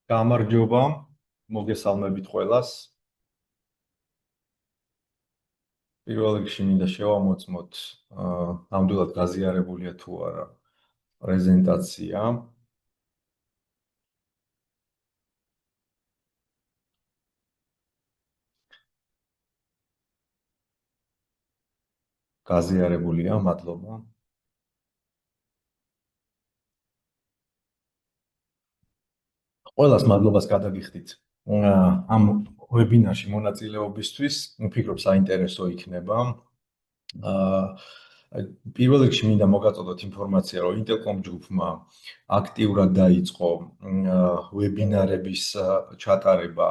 გამარჯობა, მოგესალმებით ყველას. პირველ რიგში მინდა შევამოწმოთ, ნამდვილად გაზიარებულია თუ არა პრეზენტაცია. გაზიარებულია, მადლობა. ყველას მადლობას გადაგიხდით. ამ ვებინარში მონაწილეობისთვის, ვფიქრობ, საინტერესო იქნება. პირველ რიგში მინდა მოგაწოდოთ ინფორმაცია, რომ Intelcom ჯგუფმა აქტიურად დაიწყო ვებინარების ჩატარება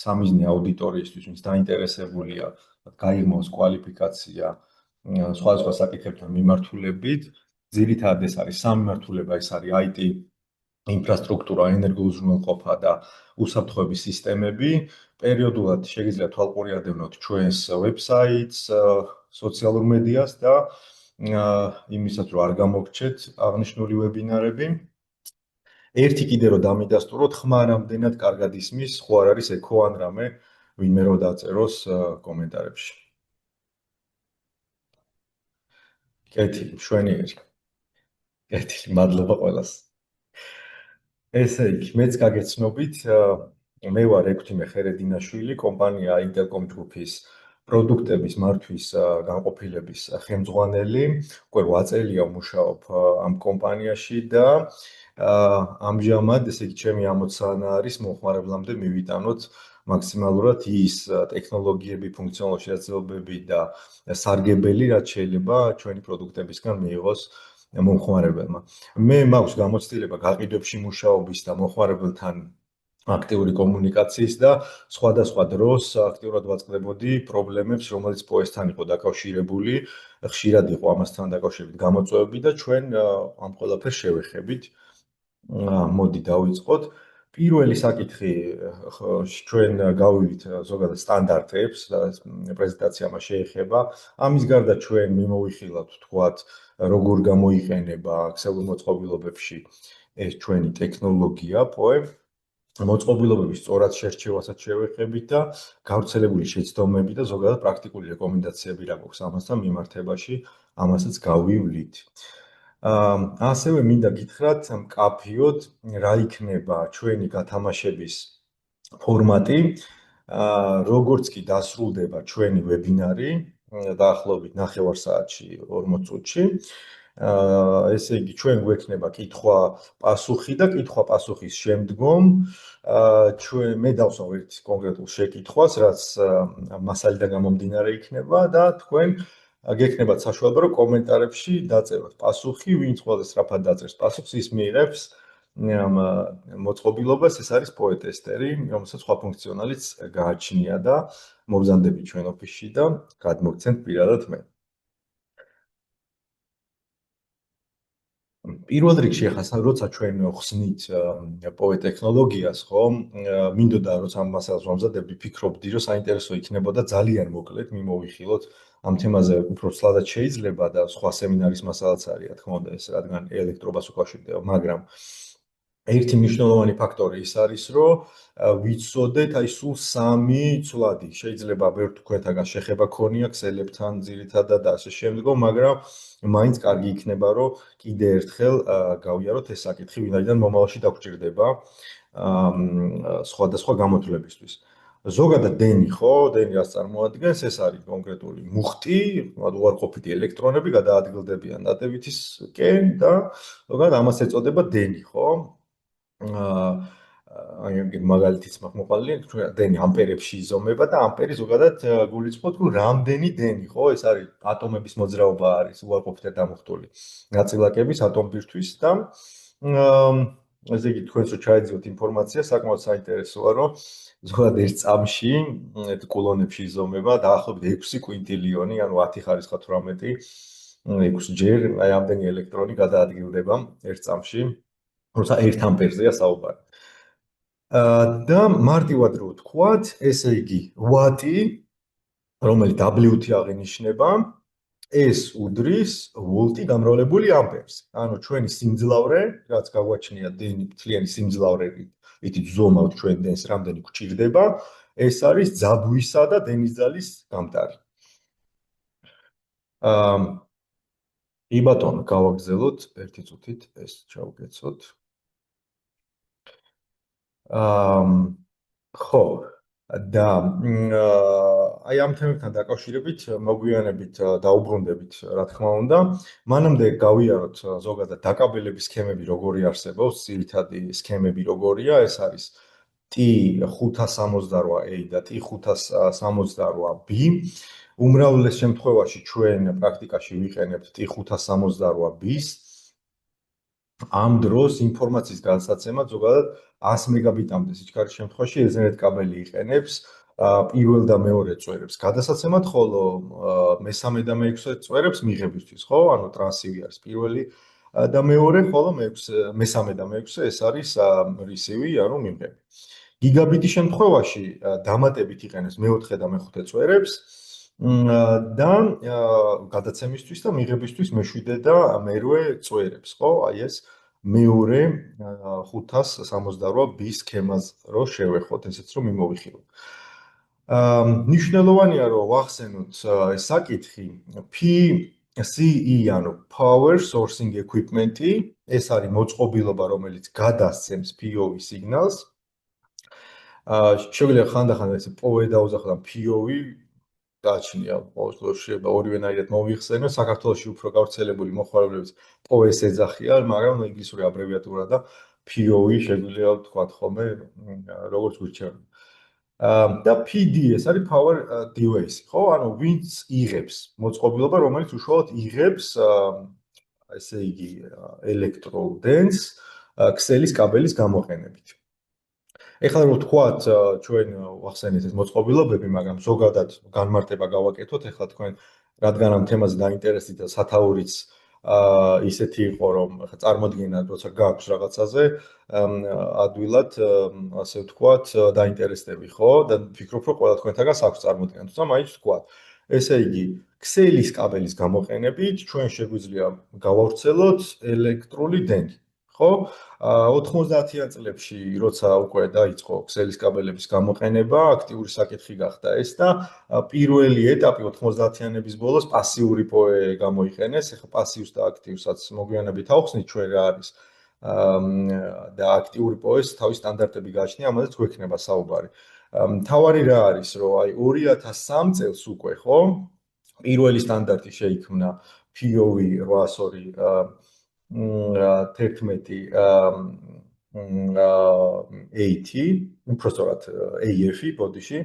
სამიზნე აუდიტორიისთვის, ვინც დაინტერესებულია გაიღოს კვალიფიკაცია სხვადასხვა საკითხებთან მიმართულებით. ძირითადად ეს არის სამმართველობა, ეს არის IT ინფრასტრუქტურა, ენერგოუზრუნველყოფა და უსაფრთხოების სისტემები. პერიოდულად შეგიძლიათ თვალყურიადევნოთ ჩვენს ვებსაიტს, სოციალურ მედიას და იმისაც რომ არ გამოგრჩეთ აღნიშნული ვებინარები. ერთი კიდე რომ დამიდასტუროთ, ხმა რამდენად კარგად ისმის, ხო არ არის ეკო ან რამე, ვინმე რომ დაწეროს კომენტარებში. კეთილი, მშვენიერი. კეთილი, მადლობა ყველას. ესე იგი, მეც გაგეცნობით, მე ვარ ექვთიმე ხერედინაშვილი, კომპანია Intelcom ჯგუფის პროდუქტების მართვის განყოფილების ხელმძღვანელი. უკვე 8 წელია ვმუშაობ ამ კომპანიაში და ამჟამად, ესე იგი, ჩემი ამოცანა არის მომხმარებლამდე მივიტანოთ მაქსიმალურად ის ტექნოლოგიები, ფუნქციონალური შესაძლებლობები და სარგებელი, რაც შეიძლება ჩვენი პროდუქტებისგან მიიღოს მომხმარებელმა. მე მაქვს გამოცდილება გაყიდვებში მუშაობის და მომხმარებელთან აქტიური კომუნიკაციის და სხვადასხვა დროს აქტიურად ვაწყდებოდი პრობლემებს, რომელიც პოესთან იყო დაკავშირებული, ხშირად იყო ამასთან დაკავშირებით გამოწვევები და ჩვენ ამ ყველაფერს შევეხებით. მოდი დავიწყოთ. პირველი საკითხი ჩვენ გავივით ზოგადად სტანდარტებს და პრეზენტაცია მას შეეხება. ამის გარდა ჩვენ მიმოვიხილავთ თქვათ როგორ გამოიყენება ქსელურ მოწყობილობებში ეს ჩვენი ტექნოლოგია POE. მოწყობილობების სწორად შერჩევასაც შევეხებით და გავრცელებული შეცდომები და ზოგადად პრაქტიკული რეკომენდაციები რა გვაქვს ამასთან მიმართებაში, ამასაც გავივლით. ასევე მინდა გითხრათ მკაფიოდ რა იქნება ჩვენი გათამაშების ფორმატი, როგორც კი დასრულდება ჩვენი ვებინარი, დაახლოებით 9 საათში 40 წუთში. ესე იგი, ჩვენ გვექნება კითხვა-პასუხი და კითხვა-პასუხის შემდგომ მე დავსვამ ერთ კონკრეტულ შეკითხვას, რაც მასალიდან გამომდინარე იქნება და თქვენ გექნებათ საშუალება, რომ კომენტარებში დაწეროთ პასუხი, ვინც ყველაზე სწრაფად დაწერს პასუხს, ის მიიღებს მოწყობილობას, ეს არის POE ტესტერი, რომელსაც სხვა ფუნქციონალიც გააჩნია და მოგზანდებით ჩვენ ოფისში და გადმოგცემთ პირადად მე. პირველ რიგში ახლა როცა ჩვენ ხსნით POE ტექნოლოგიას, ხო, მინდოდა როცა ამ მასალას ვამზადებდი, ვფიქრობდი, რომ საინტერესო იქნებოდა ძალიან მოკლედ მიმოვიხილოთ ამ თემაზე უფრო ცლადად შეიძლება და სხვა სემინარის მასალაც არის, რა თქმა უნდა, ეს რადგან ელექტრობას უკავშირდება, მაგრამ ერთი მნიშვნელოვანი ფაქტორი ის არის, რომ ვიცოდეთ აი სულ 3 ცვლადი, შეიძლება ბევრ თქვენთაგან შეხება ქონია ქსელებთან ძირითადად და ასე შემდგომ, მაგრამ მაინც კარგი იქნება, რომ კიდე ერთხელ გავიაროთ ეს საკითხი, ვინაიდან მომავალში დაგვჭირდება სხვადასხვა გამოთვლებისთვის. ზოგადად დენი, ხო, დენი რას წარმოადგენს, ეს არის კონკრეტული მუხტი, უარყოფითი ელექტრონები გადაადგილდებიან დატებითისკენ და ზოგადად ამას ეწოდება დენი, ხო? აი მაგალითიც მაქვს მოყოლილი, დენი ამპერებში იზომება და ამპერი ზოგადად გულისხმობთ, რომ რამდენი დენი, ხო, ეს არის ატომების მოძრაობა არის უარყოფითად დამუხტული ნაწილაკების ატომბირთვის და ესე იგი თქვენს რო ჩაეძიოთ ინფორმაცია, საკმაოდ საინტერესოა, რომ ზოგადად ერთ წამში კულონებში იზომება დაახლოებით 6 კვინტილიონი, ანუ 10 ხარისხად 18, 6 ჯერ აი ამდენი ელექტრონი გადაადგილდება ერთ წამში. როცა 1 ამპერზეა საუბარი. და მარტივად რო ვთქვათ, ესე იგი, ვატი, რომელიც W-ით აღინიშნება, ეს უდრის ვოლტი გამრავლებული ამპერს. ანუ ჩვენი სიმძლავრე, რაც გაგვაჩნია თლიანი სიმძლავრებით, ითით ვზომავთ ჩვენ დენს რამდენი გვჭირდება, ეს არის ძაბვისა და დენის ძალის გამტარი. აა კი ბატონო, გავაგზავნოთ ერთი წუთით ეს ჩავკეცოთ. ხო და აი ამ თემებთან დაკავშირებით მოგვიანებით დაუბრუნდებით, რა თქმა უნდა. მანამდე გავიაროთ ზოგადად დაკაბელების სქემები როგორი არსებობს, ძირითადი სქემები როგორია, ეს არის T568A და T568B. უმრავლეს შემთხვევაში ჩვენ პრაქტიკაში ვიყენებთ T568B-ს. ამ დროს ინფორმაციის განსაცემად ზოგადად 100 მეგაბიტამდე სიჩქარის შემთხვევაში Ethernet კაბელი იყენებს პირველ და მეორე წვერებს გადასაცემად, ხოლო მესამე და მეექვსე წვერებს მიღებისთვის, ხო? ანუ ტრანსივი არის პირველი და მეორე, ხოლო მესამე და მეექვსე ეს არის რისივი, ანუ მიღები. გიგაბიტის შემთხვევაში დამატებით იყენებს მეოთხე და მეხუთე წვერებს და გადაცემისთვის და მიღებისთვის მეშვიდე და მერვე წვერებს, ხო? აი ეს მეორე 568B სქემას რო შევეხოთ, ესეც რომ მიმოვიხილოთ. მნიშვნელოვანია რომ ვახსენოთ ეს საკითხი PCE, ანუ Power Sourcing Equipment-ი, ეს არის მოწყობილობა, რომელიც გადასცემს PoE სიგნალს. შეგვიძლია ხანდახან ეს PoE დაუძახოთ ან PoE გააჩნია, შეიძლება ორივენაირად მოვიხსენოთ. საქართველოში უფრო გავრცელებული მოხმარებლებიც PoE-ს ეძახიან, მაგრამ ინგლისური აბრევიატურა და PoE შეგვიძლია ვთქვათ ხოლმე, როგორც გვირჩევენ. და PD ეს არის power device, ხო? ანუ ვინც იღებს მოწყობილობა, რომელიც უშუალოდ იღებს ესე იგი electrical dance ქსელის კაბელის გამოყენებით. ეხლა რომ ვთქვათ ჩვენ ვახსენეთ ეს მოწყობილობები, მაგრამ ზოგადად განმარტება გავაკეთოთ, ეხლა თქვენ რადგან ამ თემაზე დაინტერესდით და სათაურიც ისეთი იყო, რომ ხა წარმოდგენა როცა გააქვს რაღაცაზე, ადვილად ასე ვთქვათ, დაინტერესდები, ხო? და ვფიქრობ, რომ ყველა თქვენთაგანს აქვს წარმოდგენა, თუმცა მაინც ვთქვათ. ესე იგი, ქსელის კაბელის გამოყენებით ჩვენ შეგვიძლია გავავრცელოთ ელექტრული დენი. ხო? 90-იან წლებში, როცა უკვე დაიწყო ქსელის კაბელების გამოყენება, აქტიური საკითხი გახდა ეს და პირველი ეტაპი 90-იანების ბოლოს პასიური PoE გამოიყენეს. ეხლა პასიურს და აქტიურსაც მოგვიანებით ავხსნით ჩვენ რა არის. და აქტიური PoE-ს თავის სტანდარტები გააჩნია, ამაზეც გვექნება საუბარი. მთავარი რა არის, რომ აი 2003 წელს უკვე, ხო? პირველი სტანდარტი შეიქმნა PoE 802 11 AT, უბრალოდ AF-ი ბოდიში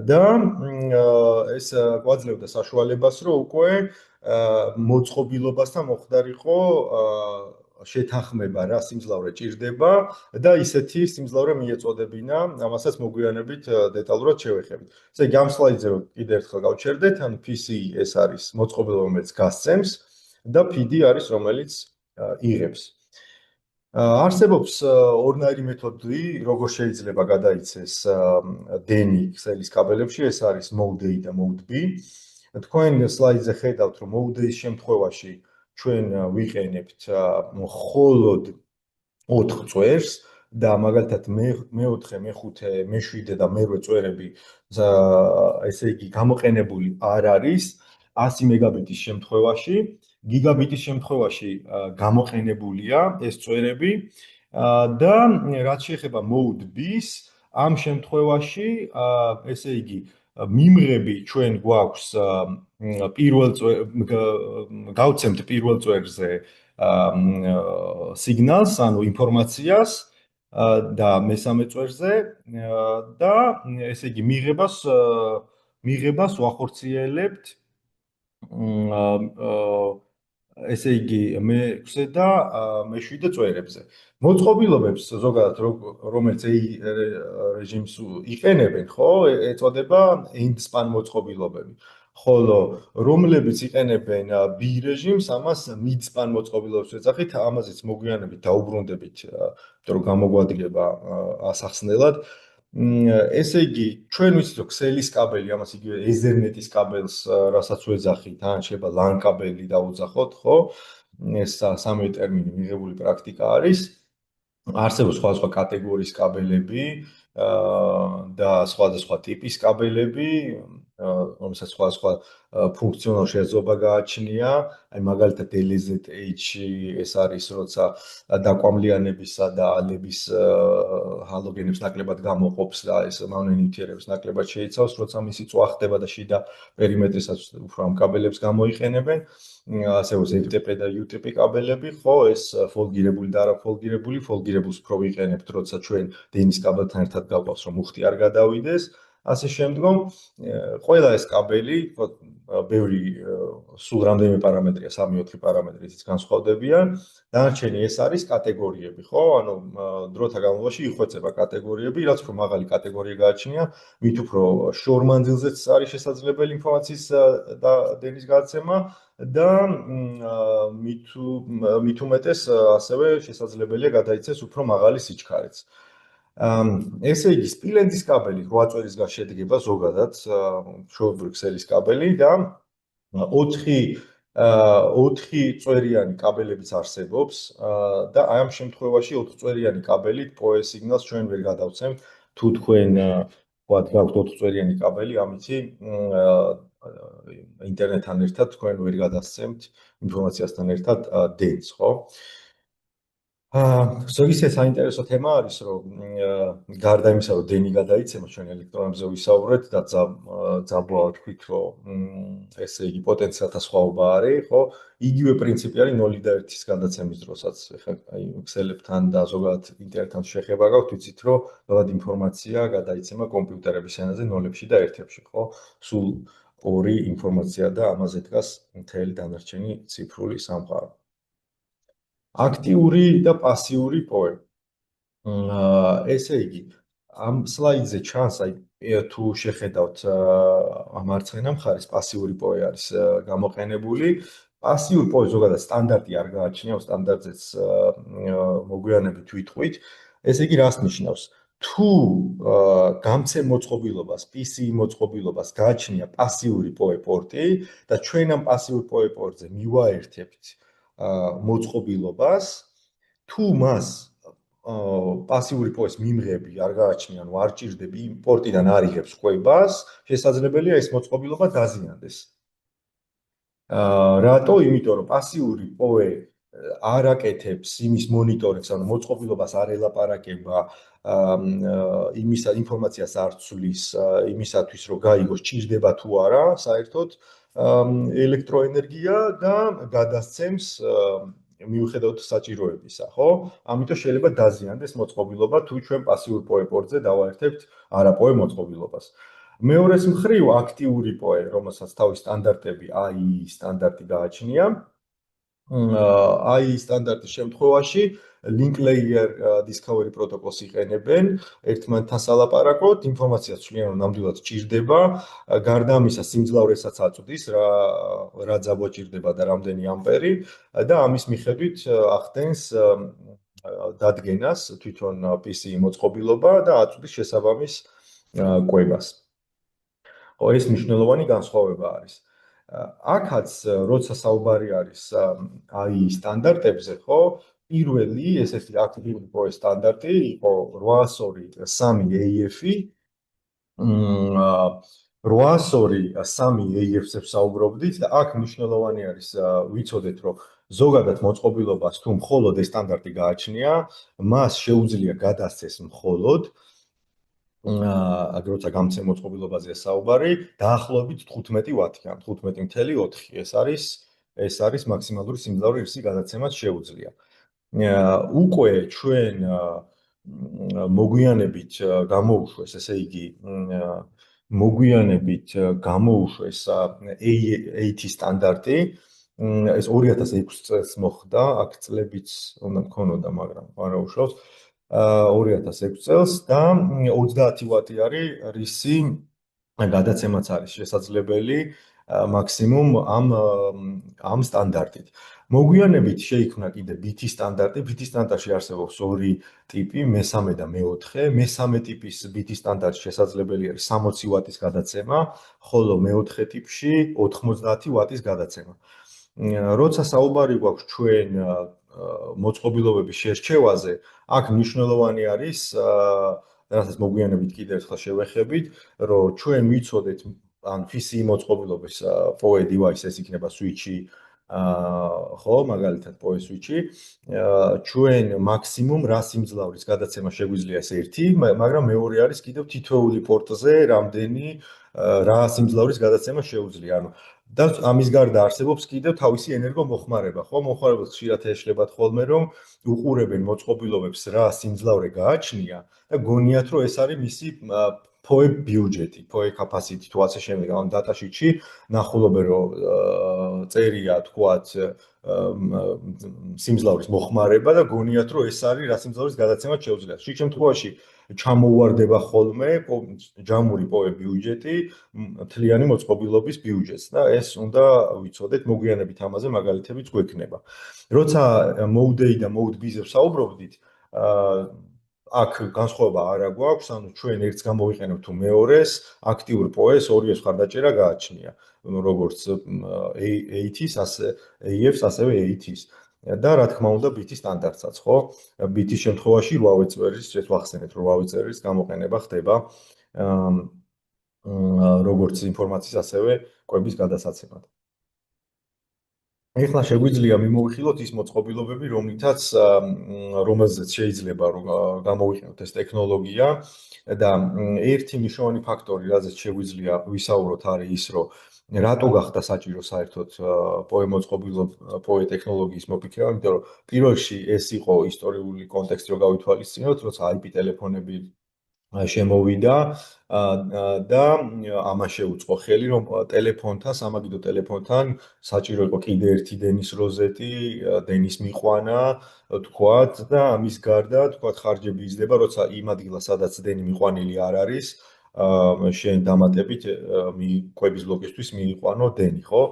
და ეს გვაძლევდა საშუალებას, რომ უკვე მოწყობილობასთან მოხდარიყო შეთანხმება რა სიმძლავრე ჭირდება და ისეთი სიმძლავრე მიეწოდებინა, ამასაც მოგვიანებით დეტალურად შევეხებით. ესე იგი ამ სლაიდზე კიდევ ერთხელ გავჩერდეთ, ანუ PCE ეს არის მოწყობილობა, რომელიც გასცემს და PD არის რომელიც იღებს. არსებობს ორნაირი მეთოდი, როგორ შეიძლება გადაიცეს დენი ქსელის კაბელებში, ეს არის Mode A და Mode B. თქვენ სლაიდზე ხედავთ, რომ Mode A-ის შემთხვევაში ჩვენ ვიყენებთ მხოლოდ 4 წვერს და მაგალითად მეოთხე, მეხუთე, მეშვიდე და მერვე წვერები ესე იგი გამოყენებული არ არის 100 მეგაბიტის შემთხვევაში. გიგაბიტის შემთხვევაში გამოყენებულია ეს წვერები და რაც შეეხება Mode B-ს, ამ შემთხვევაში ესე იგი მიმღები ჩვენ გვაქვს პირველ გავცემთ პირველ წვერზე სიგნალს, ანუ ინფორმაციას და მესამე წვერზე და ესე იგი მიღებას ვახორციელებთ ესე იგი მე-6 და მე-7 წვერებზე. მოწყობილობებს ზოგადად რომელიც რეჟიმს იყენებენ, ხო, ეწოდება end span მოწყობილობები. ხოლო რომლებიც იყენებენ B რეჟიმს, ამას mid span მოწყობილობებს ეძახით, ამაზეც მოგვიანებით დაუბრუნდებით, იმიტომ რომ გამოგვადგება ასახსნელად. ესე იგი, ჩვენ ვიცით, რომ ქსელის კაბელი, ამას იგივე ეზერნეტის კაბელს, რასაც ვეძახით, ან შეიძლება LAN კაბელი დაუძახოთ, ხო? ეს სამი ტერმინი მიღებული პრაქტიკა არის. არსებობს სხვადასხვა კატეგორიის კაბელები და სხვადასხვა ტიპის კაბელები, რომელსაც სხვადასხვა ფუნქციონალ შესაძლებლობა გააჩნია. აი მაგალითად LZH ეს არის, როცა დაკვამლიანებისა და ალების ჰალოგენებს ნაკლებად გამოყოფს და ეს მავნე ნივთიერებს ნაკლებად შეიცავს, როცა მისი წვა ხდება და შიდა პერიმეტრისაც უფრო ამ კაბელებს გამოიყენებენ. ასევე FTP და UTP კაბელები, ხო, ეს ფოლგირებული და არაფოლგირებული, ფოლგირებულს უფრო ვიყენებთ, როცა ჩვენ დენის კაბელთან ერთად გავყავს, რომ მუხტი არ გადავიდეს. ასე შემდგომ, ყველა ეს კაბელი, ბევრი სულ რამდენიმე პარამეტრია, 3-4 პარამეტრი, ისიც განსხვავდებიან. დანარჩენი ეს არის კატეგორიები, ხო? ანუ დროთა განმავლობაში იხვეწება კატეგორიები, რაც უფრო მაღალი კატეგორია გააჩნია, მით უფრო შორ მანძილზეც არის შესაძლებელი ინფორმაციის და დენის გადაცემა და მით უმეტეს ასევე შესაძლებელია გადაიცეს უფრო მაღალი სიჩქარეც. ესე იგი, სპილენძის კაბელი 8 წვერისგან შედგება ზოგადად, მშობლური ქსელის კაბელი და 4 წვერიანი კაბელებიც არსებობს და აი ამ შემთხვევაში 4 წვერიანი კაბელით PoE სიგნალს ჩვენ ვერ გადავცემთ თუ თქვენ ვთქვათ გაქვთ 4 წვერიანი კაბელი, ამითი ინტერნეტთან ერთად თქვენ ვერ გადასცემთ ინფორმაციასთან ერთად დენს, ხო? ზოგადად საინტერესო თემა არის, რომ გარდა იმისა, რომ დენი გადაიცემა, ჩვენ ელექტრონებზე ვისაუბრეთ და ძაბვა ვთქვით, რომ ესე იგი პოტენციალთა სხვაობა არის, ხო? იგივე პრინციპი არის 0 და 1-ის გადაცემის დროსაც. ეხლა აი ქსელებთან და ზოგადად ინტერნეტთან შეხება გაქვთ, ვიცით, რომ ზოგადად ინფორმაცია გადაიცემა კომპიუტერების ენაზე 0-ებში და 1-ებში, ხო? სულ ორი ინფორმაცია და ამაზე დგას მთელი დანარჩენი ციფრული სამყარო. აქტიური და პასიური PoE. ესე იგი, ამ სლაიდზე ჩანს, აი თუ შეხედავთ მარცხენა მხარეს პასიური PoE არის გამოყენებული. პასიური PoE ზოგადად სტანდარტი არ გააჩნია, სტანდარტზეც მოგვიანებით ვიტყვით. ესე იგი, რას ნიშნავს? თუ გამცემ მოწყობილობას, PCI მოწყობილობას გააჩნია პასიური PoE პორტი და ჩვენ ამ პასიურ PoE პორტზე მივაერთებთ მოწყობილობას, თუ მას პასიური PoE-ს მიმღები არ გააჩნია, ანუ არ ჭირდები იმ პორტიდან არ იღებს ყვებას, შესაძლებელია ეს მოწყობილობა დაზიანდეს. რატო? იმიტომ რომ პასიური PoE არ აკეთებს იმის მონიტორინგს, ანუ მოწყობილობას არ ელაპარაკება, იმის ინფორმაციას არ ცვლის იმისათვის, რომ გაიგოს ჭირდება თუ არა, საერთოდ ელექტროენერგია და გადასცემს მიუხედავად საჭიროებისა, ხო? ამიტომ შეიძლება დაზიანდეს მოწყობილობა, თუ ჩვენ პასიურ PoE პორტზე დავაერთებთ არაპოე მოწყობილობას. მეორეს მხრივ აქტიური PoE, რომელსაც თავის სტანდარტები AI სტანდარტი გააჩნია, AI სტანდარტის შემთხვევაში link layer discovery პროტოკოლს იყენებენ ერთმანეთთან სალაპარაკოდ, ინფორმაციას ცვლიან, რომ ნამდვილად ჭირდება, გარდა ამისა სიმძლავრესაც აწვდის, რა ძაბვა ჭირდება და რამდენი ამპერი და ამის მიხედვით ახდენს დადგენას თვითონ PC მოწყობილობა და აწვდის შესაბამის კვებას. ხო, ეს მნიშვნელოვანი განსხვავება არის. აქაც როცა საუბარი არის AI სტანდარტებზე, ხო, პირველი ესეთი აქტიური PoE სტანდარტი იყო 802.3 AF-ი. 802.3 AF-ზე ვსაუბრობდით და აქ მნიშვნელოვანი არის ვიცოდეთ, რომ ზოგადად მოწყობილობას თუ მხოლოდ ეს სტანდარტი გააჩნია, მას შეუძლია გადასცეს მხოლოდ როცა გამცემ მოწყობილობაზეა საუბარი, დაახლოებით 15 ვატი, ან 15.4. ეს არის მაქსიმალური სიმძლავრი, რისი გადაცემაც შეუძლია. უკვე ჩვენ მოგვიანებით გამოუშვეს, ესე იგი, მოგვიანებით გამოუშვეს A8 სტანდარტი. ეს 2006 წელს მოხდა, აქ წლებიც უნდა მქონოდა, მაგრამ არა უშავს. 2006 წელს და 30 ვატი არის რისი გადაცემაც არის შესაძლებელი მაქსიმუმ ამ სტანდარტით. მოგვიანებით შეიქმნა კიდე BT სტანდარტი. BT სტანდარტში არსებობს ორი ტიპი, მესამე და მეოთხე. მესამე ტიპის BT სტანდარტში შესაძლებელი არის 60 ვატის გადაცემა, ხოლო მეოთხე ტიპში 90 ვატის გადაცემა. როცა საუბარი გვაქვს ჩვენ მოწყობილობების შერჩევაზე, აქ მნიშვნელოვანი არის, რასაც მოგვიანებით კიდევ ერთხელ შევეხებით, რომ ჩვენ ვიცოდეთ ან PCI მოწყობილობის PoE device ეს იქნება switch-ი, ხო, მაგალითად PoE switch-ი, ჩვენ მაქსიმუმ რა სიმძლავრის გადაცემა შეგვიძლია ეს ერთი, მაგრამ მეორე არის კიდევ თითოეული პორტზე რამდენი რა სიმძლავრის გადაცემა შეუძლია. ანუ და ამის გარდა არსებობს კიდევ თავისი ენერგომოხმარება, ხო? მოხმარებელს ხშირად ეშლებათ ხოლმე, რომ უყურებენ მოწყობილობებს რა სიმძლავრე გააჩნია და გონიათ, რომ ეს არის მისი PoE ბიუჯეტი, PoE capacity თუ ასე შემდეგ, ან data sheet-ში ნახულობენ, რომ წერია, თქვათ, სიმძლავრის მოხმარება და გონიათ, რომ ეს არის რა სიმძლავრის გადაცემა შეუძლიათ. შიგ შემთხვევაში ჩამოუვარდება ხოლმე ჯამური PoE ბიუჯეტი მთლიანი მოწყობილობის ბიუჯეტს და ეს უნდა ვიცოდეთ, მოგვიანებით ამაზე მაგალითებიც გვექნება. როცა Mode A და Mode B-ზე ვსაუბრობდით, აქ განსხვავება არა გვაქვს, ანუ ჩვენ ერთს გამოვიყენებთ თუ მეორეს, აქტიურ PoE-ს ორივეს მხარდაჭერა გააჩნია, როგორც AT-ს, ასე AF-ს, ასევე AT-ს. და რა თქმა უნდა BT სტანდარტსაც, ხო? BT-ის შემთხვევაში 8 წერის, ეს ვახსენეთ, 8 წერის გამოყენება ხდება როგორც ინფორმაციის, ასევე კვების გადასაცემად. ეხლა შეგვიძლია მიმოვიხილოთ ის მოწყობილობები, რომელზეც შეიძლება რომ გამოვიყენოთ ეს ტექნოლოგია და ერთი მნიშვნელოვანი ფაქტორი, რაზეც შეგვიძლია ვისაუბროთ, არის ის, რომ რატო გახდა საჭირო საერთოდ PoE PoE ტექნოლოგიის მოფიქრება, იმიტომ რომ პირველ რიგში ეს იყო ისტორიული კონტექსტი, რომ გავითვალისწინოთ, როცა IP ტელეფონები შემოვიდა და ამას შეუწყო ხელი, რომ ტელეფონთან, სამაგიდო ტელეფონთან საჭირო იყო კიდე ერთი დენის როზეტი, დენის მიყვანა, თქვათ და ამის გარდა, თქვათ, ხარჯები იზრდება, როცა იმ ადგილას, სადაც დენი მიყვანილი არ არის, შენ დამატებით კვების ბლოკისთვის მიიყვანო დენი, ხო?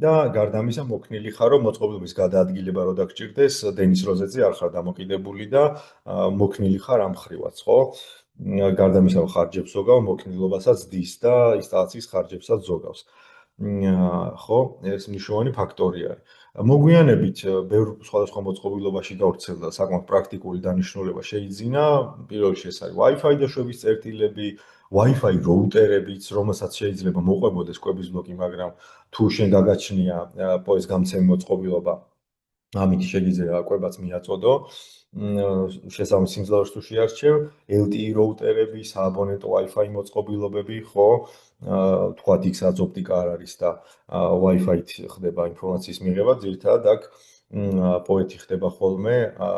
და გარდა ამისა მოქნილი ხარ, რომ მოწყობილობის გადაადგილება რო დაგჭირდეს, დენის როზეტზე არ ხარ დამოკიდებული და მოქნილი ხარ ამ ხრივაც, ხო? გარდა ამისა, ხარჯებს ზოგავ, მოქნილობასაც დის და ინსტალაციის ხარჯებსაც ზოგავს. ხო, ეს მნიშვნელოვანი ფაქტორი არის. მოგვიანებით ბევრ სხვადასხვა მოწყობილობაში გავრცელდა საკმაოდ პრაქტიკული დანიშნულება შეიძინა. პირველ რიგში ეს არის Wi-Fi დაშვების წერტილები, Wi-Fi როუტერებიც, რომელსაც შეიძლება მოყვებოდეს კვების ბლოკი, მაგრამ თუ შენ გაგაჩნია PoE-ს გამცემი მოწყობილობა, ამით შეგიძლია კვებაც მიაწოდო. შესაბამის სიმძლავრეს თუ შეარჩევ, LTE როუტერები, სააბონეტო Wi-Fi მოწყობილობები, ხო? თქვათ იქ სადაც ოპტიკა არ არის და Wi-Fi-ით ხდება ინფორმაციის მიღება, ძირითადად აქ PoE-ით ხდება ხოლმე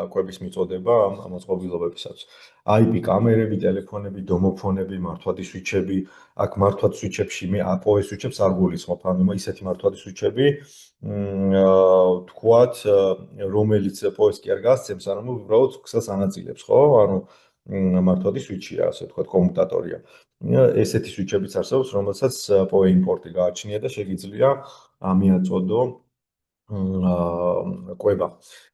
კვების მიწოდება ამ მოწყობილობებისაც. IP კამერები, ტელეფონები, დომოფონები, მართვადი სვიჩები, აქ მართვად სვიჩებში მე PoE სვიჩებს არ გულისხმობ, ანუ ისეთი მართვადი სვიჩები, თქვათ, რომელიც PoE-ს კი არ გასცემს, არამედ უბრალოდ ქსელს ანაწილებს, ხო? ანუ მართვადი სვიჩია, ასე ვთქვათ, კომუტატორია. ესეთი სვიჩებიც არსებობს, რომელსაც PoE იმპორტი გააჩნია და შეგიძლია მიაწოდო კვება.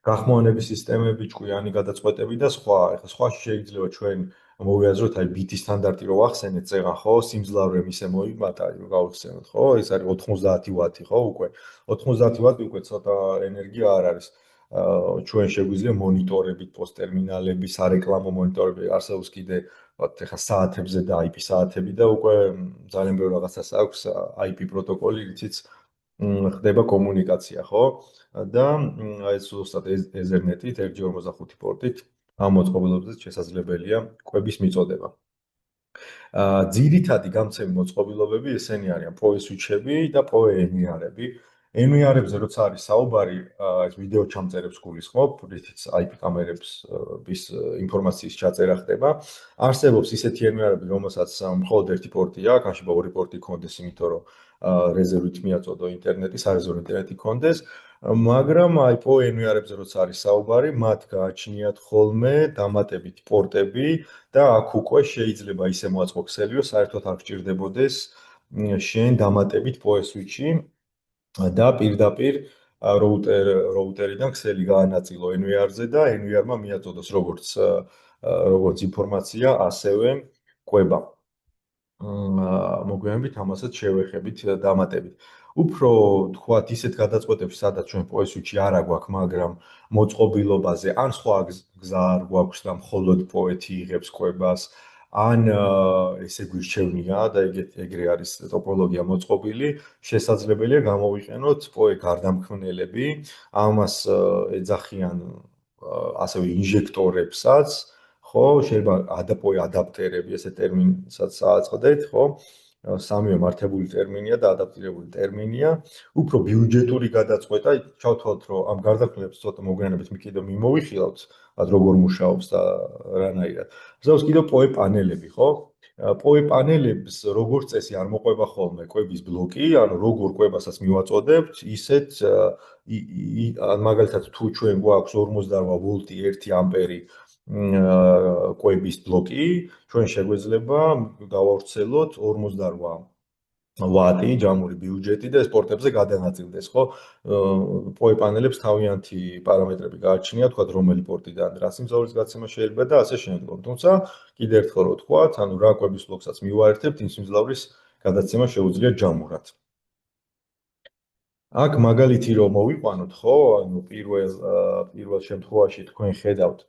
გახმოვანების სისტემები, ჭკვიანი გადაწყვეტები და სხვა. ეხლა სხვაში შეიძლება ჩვენ მოვიაზროთ, აი BT სტანდარტი რო ვახსენეთ წეღან, ხო, სიმძლავრე მისე მოიმატა, რომ გავიხსენოთ, ხო? ეს არის 90 ვატი, ხო, უკვე. 90 ვატი უკვე ცოტა ენერგია არ არის. ჩვენ შეგვიძლია მონიტორებით, პოსტერმინალები, სარეკლამო მონიტორები, არსებობს კიდე ეხლა საათებზე და IP საათები და უკვე ძალიან ბევრ რაღაცას აქვს IP პროტოკოლი, რითიც ხდება კომუნიკაცია, ხო? და ეს უბრალოდ Ethernet-ით 1G45 პორტით ამ მოწყობილობებზე შესაძლებელია კვების მიწოდება. ძირითადი გამცემი მოწყობილობები ესენი არიან PoE სვიჩები და PoE NVR-ები. NVR-ებზე როცა არის საუბარი, ეს ვიდეო ჩამწერებს გულისხმობ, რითიც IP კამერების ინფორმაციის ჩაწერა ხდება. არსებობს ისეთი NVR-ები, რომელსაც მხოლოდ ერთი პორტია აქვს, ან შეიძლება ორი პორტი ქონდეს, იმიტომ რომ რეზერვით მიაწოდო ინტერნეტი, სარეზერვო ინტერნეტი ქონდეს, მაგრამ აი PoE NVR-ებზე როცა არის საუბარი, მათ გააჩნიათ ხოლმე დამატებით პორტები და აქ უკვე შეიძლება ისე მოაწყო ქსელი, რომ საერთოდ არ გჭირდებოდეს შენ დამატებით PoE სვიჩი და პირდაპირ როუტერიდან ქსელი გაანაწილო NVR-ზე და NVR-მა მიაწოდოს როგორც ინფორმაცია, ასევე კვება. მოგვიანებით ამასაც შევეხებით დამატებით. უფრო თქვათ ისეთ გადაწყვეტებში, სადაც ჩვენ პოესიჩი არა გვაქვს, მაგრამ მოწყობილობაზე ან სხვა გზა არ გვაქვს და მხოლოდ პოეტი იღებს კვებას, ან ესე გვირჩევნია და ეგრე არის ტოპოლოგია მოწყობილი, შესაძლებელია გამოვიყენოთ გარდამქმნელები, ამას ეძახიან ასევე ინჟექტორებსაც, ხო, შეიძლება ადაპტერები, ესე ტერმინსაც აწყდეთ, ხო? სამივე მართებული ტერმინია და ადაპტირებული ტერმინია. უფრო ბიუჯეტური გადაწყვეტა, ჩავთვალოთ, რომ ამ გარდაქმნილებს ცოტა მოგვიანებით კიდევ მიმოვიხილავთ, როგორ მუშაობს და რანაირად. ზავს კიდევ პოე პანელები, ხო? პოე პანელებს როგორც წესი არ მოყვება ხოლმე კვების ბლოკი, ანუ როგორ კვებასაც მივაწოდებთ, ისეთ მაგალითად თუ ჩვენ გვაქვს 48 ვოლტი 1 ამპერი კვების ბლოკი, ჩვენ შეგვეძლება გავავრცელოთ 48 ვატი ჯამური ბიუჯეტი და სპორტებზე გადანაწილდეს, ხო? პოე პანელებს თავიანთი პარამეტრები გააჩნია, თქვა რომელი პორტიდან რა სიმძლავრის გაცემა შეიძლება და ასე შემდგომ. თუმცა კიდევ ერთხელ რო თქვათ, ანუ რა კვების ბლოკსაც მივაერთებთ, იმ სიმძლავრის გადაცემა შეუძლია ჯამურად. აქ მაგალითი რომ მოვიყვანოთ, ხო, ანუ პირველ შემთხვევაში თქვენ ხედავთ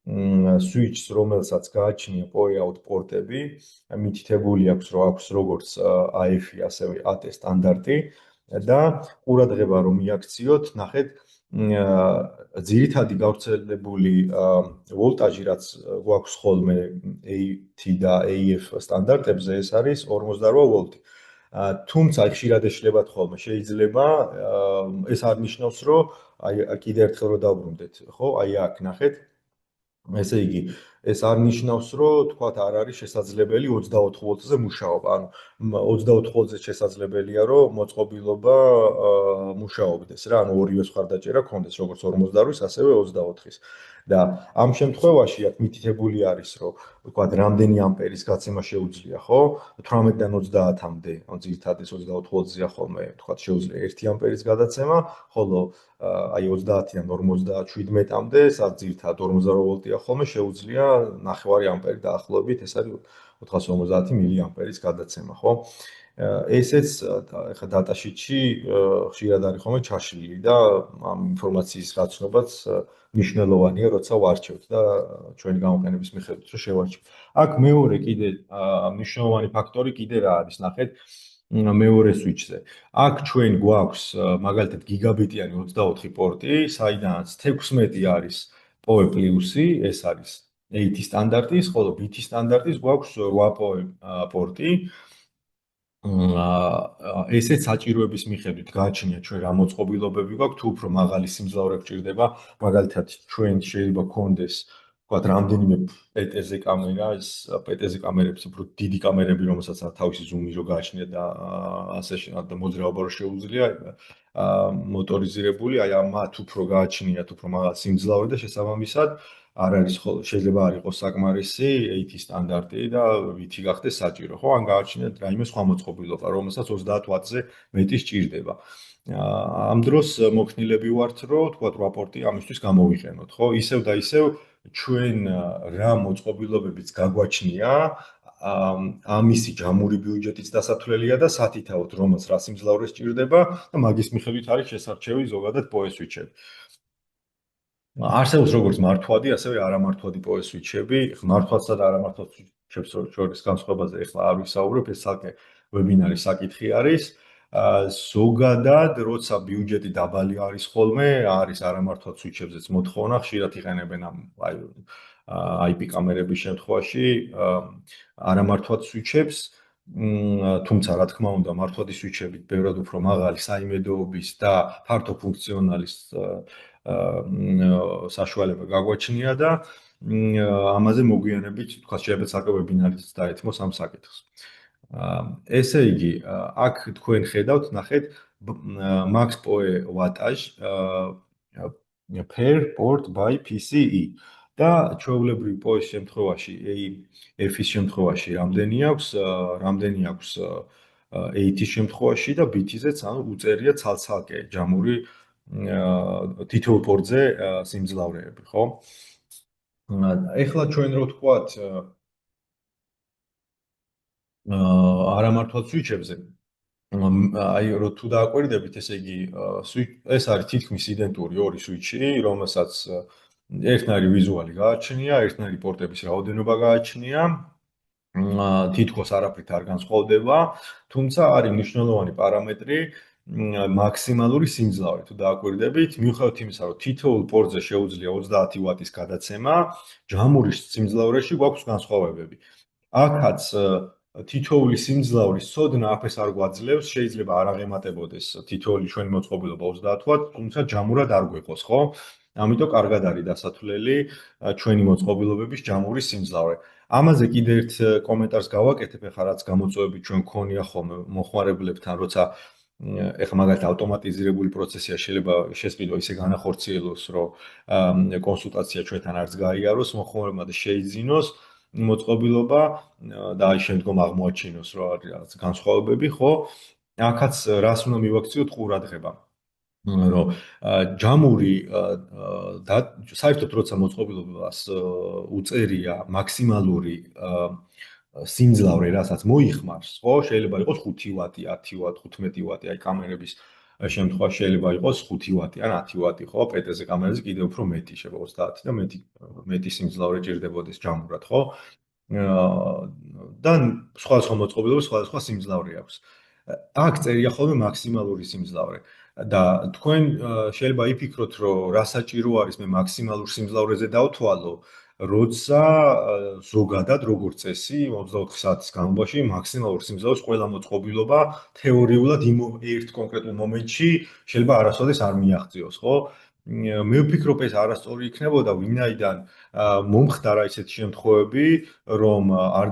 switch-ს, რომელსაც გააჩნია POE out პორტები, მითითებული აქვს, რომ აქვს როგორც AF-ი, ასევე AT სტანდარტი და ყურადღება რომ მიაქციოთ, ნახეთ, ძირითადი გავრცელებული ვოლტაჟი, რაც გვაქვს ხოლმე AT და AF სტანდარტებზე, ეს არის 48 ვოლტი. თუმცა ხშირად ეშლებათ ხოლმე, შეიძლება ეს არ ნიშნავს, რომ აი კიდევ ერთხელ რომ დავბრუნდეთ, ხო? აი აქ ნახეთ. ესე იგი, ეს არ ნიშნავს, რომ თქვათ არ არის შესაძლებელი 24 ვოლტზე მუშაობა. ანუ 24 ვოლტზე შესაძლებელია, რომ მოწყობილობა მუშაობდეს რა, ანუ ორივე მხარდაჭერა ქონდეს, როგორც 48-ის, ასევე 24-ის. და ამ შემთხვევაში აქ მითითებული არის, რომ თქვათ რამდენი ამპერის გაცემა შეუძლია, ხო? 18-დან 30-მდე, ანუ ძირითადად 24 ვოლტზეა ხოლმე, თქვათ შეუძლია 1 ამპერის გადაცემა, ხოლო აი 30-დან 57-მდე, სადაც ძირითადად 48 ვოლტია ხოლმე, შეუძლია 9 ამპერი დაახლოებით, ეს არის 450 მილიამპერის გადაცემა, ხო? ესეც ახლა დატაშიტში ხშირად არის ხოლმე ჩაშლილი და ამ ინფორმაციის გაცნობაც მნიშვნელოვანია, როცა ვარჩევთ და ჩვენი გამოყენების მიხედვით რომ შევარჩევთ. აქ მეორე კიდე მნიშვნელოვანი ფაქტორი კიდე რა არის, ნახეთ, მეორე switch-ზე. აქ ჩვენ გვაქვს მაგალითად გიგაბიტიანი 24 პორტი, საიდანაც 16 არის POE პლუსი, ეს არის AT სტანდარტის, ხოლო BT სტანდარტის გვაქვს 8 POE პორტი. ესეც საჭიროების მიხედვით გააჩნია ჩვენ რა მოწყობილობები გვაქვს, თუ უფრო მაღალი სიმძლავრე გვჭირდება, მაგალითად ჩვენ შეიძლება გქონდეს ვთქვათ, რამდენიმე პეტეზე კამერა, ეს პეტეზე კამერებს უფრო დიდი კამერები, რომელსაც თავისი ზუმი რო გააჩნია და ასე და მოძრაობა რო შეუძლია, მოტორიზირებული, აი ამათ უფრო გააჩნიათ უფრო მაღალ სიმძლავრე და შესაბამისად არ არის შეიძლება არ იყოს საკმარისი AT სტანდარტი და ვითი გახდეს საჭირო, ხო? ან გააჩნიათ რაიმე სხვა მოწყობილობა, რომელსაც 30 ვატზე მეტი სჭირდება. ამ დროს მოქნილები ვართ, რომ თქვა რაპორტი ამისთვის გამოვიყენოთ, ხო? ისევ და ისევ ჩვენ რა მოწყობილობებიც გაგვაჩნია, ამისი ჯამური ბიუჯეტიც დასათვლელია და სათითაოდ რომელს რა სიმძლავრე სჭირდება და მაგის მიხედვით არის შესარჩევი ზოგადად POE switch-ები. არსებობს როგორც მართვადი, ასევე არამართვადი POE switch-ები. მართვადსა და არამართვად switch-ებს შორის განსხვავებაზე ახლა არ ვისაუბრებ, ეს ცალკე ვებინარის საკითხი არის. ზოგადად, როცა ბიუჯეტი დაბალი არის ხოლმე, არის არამართვად switch-ებზეც მოთხოვნა, ხშირად იყენებენ ამ IP კამერების შემთხვევაში არამართვად switch-ებს, თუმცა რა თქმა უნდა, მართვადი switch-ები ბევრად უფრო მაღალი საიმედოობის და ფართო ფუნქციონალის საშუალება გაგვაჩნია და ამაზე მოგვიანებით, თქვა შეიძლება ცალკე ვებინარიც დაეთმოს ამ საკითხს. ესე იგი, აქ თქვენ ხედავთ, ნახეთ, max POE wattage per port by PCE და ჩვეულებრივ POE-ის შემთხვევაში, AF-ის შემთხვევაში რამდენი აქვს AT-ის შემთხვევაში და BT-ზეც, ანუ უწერია ცალ-ცალკე ჯამური თითოეულ პორტზე სიმძლავრეები, ხო? ეხლა ჩვენ რო ვთქვათ, არა მართლა სვიჩებზე, აი რო თუ დააკვირდებით, ესე იგი, ეს არის თითქმის იდენტური ორი სვიჩი, რომელსაც ერთნაირი ვიზუალი გააჩნია, ერთნაირი პორტების რაოდენობა გააჩნია, თითქოს არაფრით არ განსხვავდება, თუმცა არის მნიშვნელოვანი პარამეტრი მაქსიმალური სიმძლავრე. თუ დააკვირდებით, მიუხედავად იმისა, რომ თითოეულ პორტზე შეუძლია 30 ვატის გადაცემა, ჯამურის სიმძლავრეში გვაქვს განსხვავებები. აქაც თითოეული სიმძლავრის ცოდნა აფეს არ გვაძლევს, შეიძლება არ აღემატებოდეს თითოეული ჩვენი მოწყობილობა 30 ვატ, თუმცა ჯამურად არ გვეყოს, ხო? ამიტომ კარგად არის დასათვლელი ჩვენი მოწყობილობების ჯამურის სიმძლავრე. ამაზე კიდე ერთ კომენტარს გავაკეთებ, ახლა რაც გამოწვევები ჩვენ გქონია ხოლმე მოხმარებლებთან, როცა ეხლა მაგალითად ავტომატიზირებული პროცესია, შეიძლება შესყიდვა ისე განახორციელოს, რომ კონსულტაცია ჩვენთან არც გაიაროს მოხმარებმა და შეიძინოს მოწყობილობა და აი შემდგომ აღმოაჩინოს, რომ არის რაღაც განსხვავებები, ხო? აქაც რას უნდა მივაქციოთ ყურადღება. რომ ჯამური და საერთოდ როცა მოწყობილობას უწერია მაქსიმალური სიმძლავრე, რასაც მოიხმარს, ხო? შეიძლება იყოს 5 ვატი, 10 ვატი, 15 ვატი, აი კამერების შემთხვევაში შეიძლება იყოს 5 ვატი ან 10 ვატი, ხო? პეტეზე კამერაზე კიდევ უფრო მეტი, შეიძლება 30 და მეტი სიმძლავრე ჭირდებოდეს ჯამურად, ხო? და სხვადასხვა მოწყობილობას სხვადასხვა სიმძლავრე აქვს. აქ წერია ხოლმე მაქსიმალური სიმძლავრე. და თქვენ შეიძლება იფიქროთ, რომ რა საჭირო არის მე მაქსიმალურ სიმძლავრეზე დავთვალო, როცა ზოგადად როგორც წესი 24 საათის განმავლობაში მაქსიმალურ სიმძლავრეს ყველა მოწყობილობა თეორიულად იმ ერთ კონკრეტულ მომენტში შეიძლება არასოდეს არ მიაღწიოს, ხო? მე ვფიქრობ ეს არასწორი იქნებოდა, ვინაიდან მომხდარა ისეთი შემთხვევები, რომ არ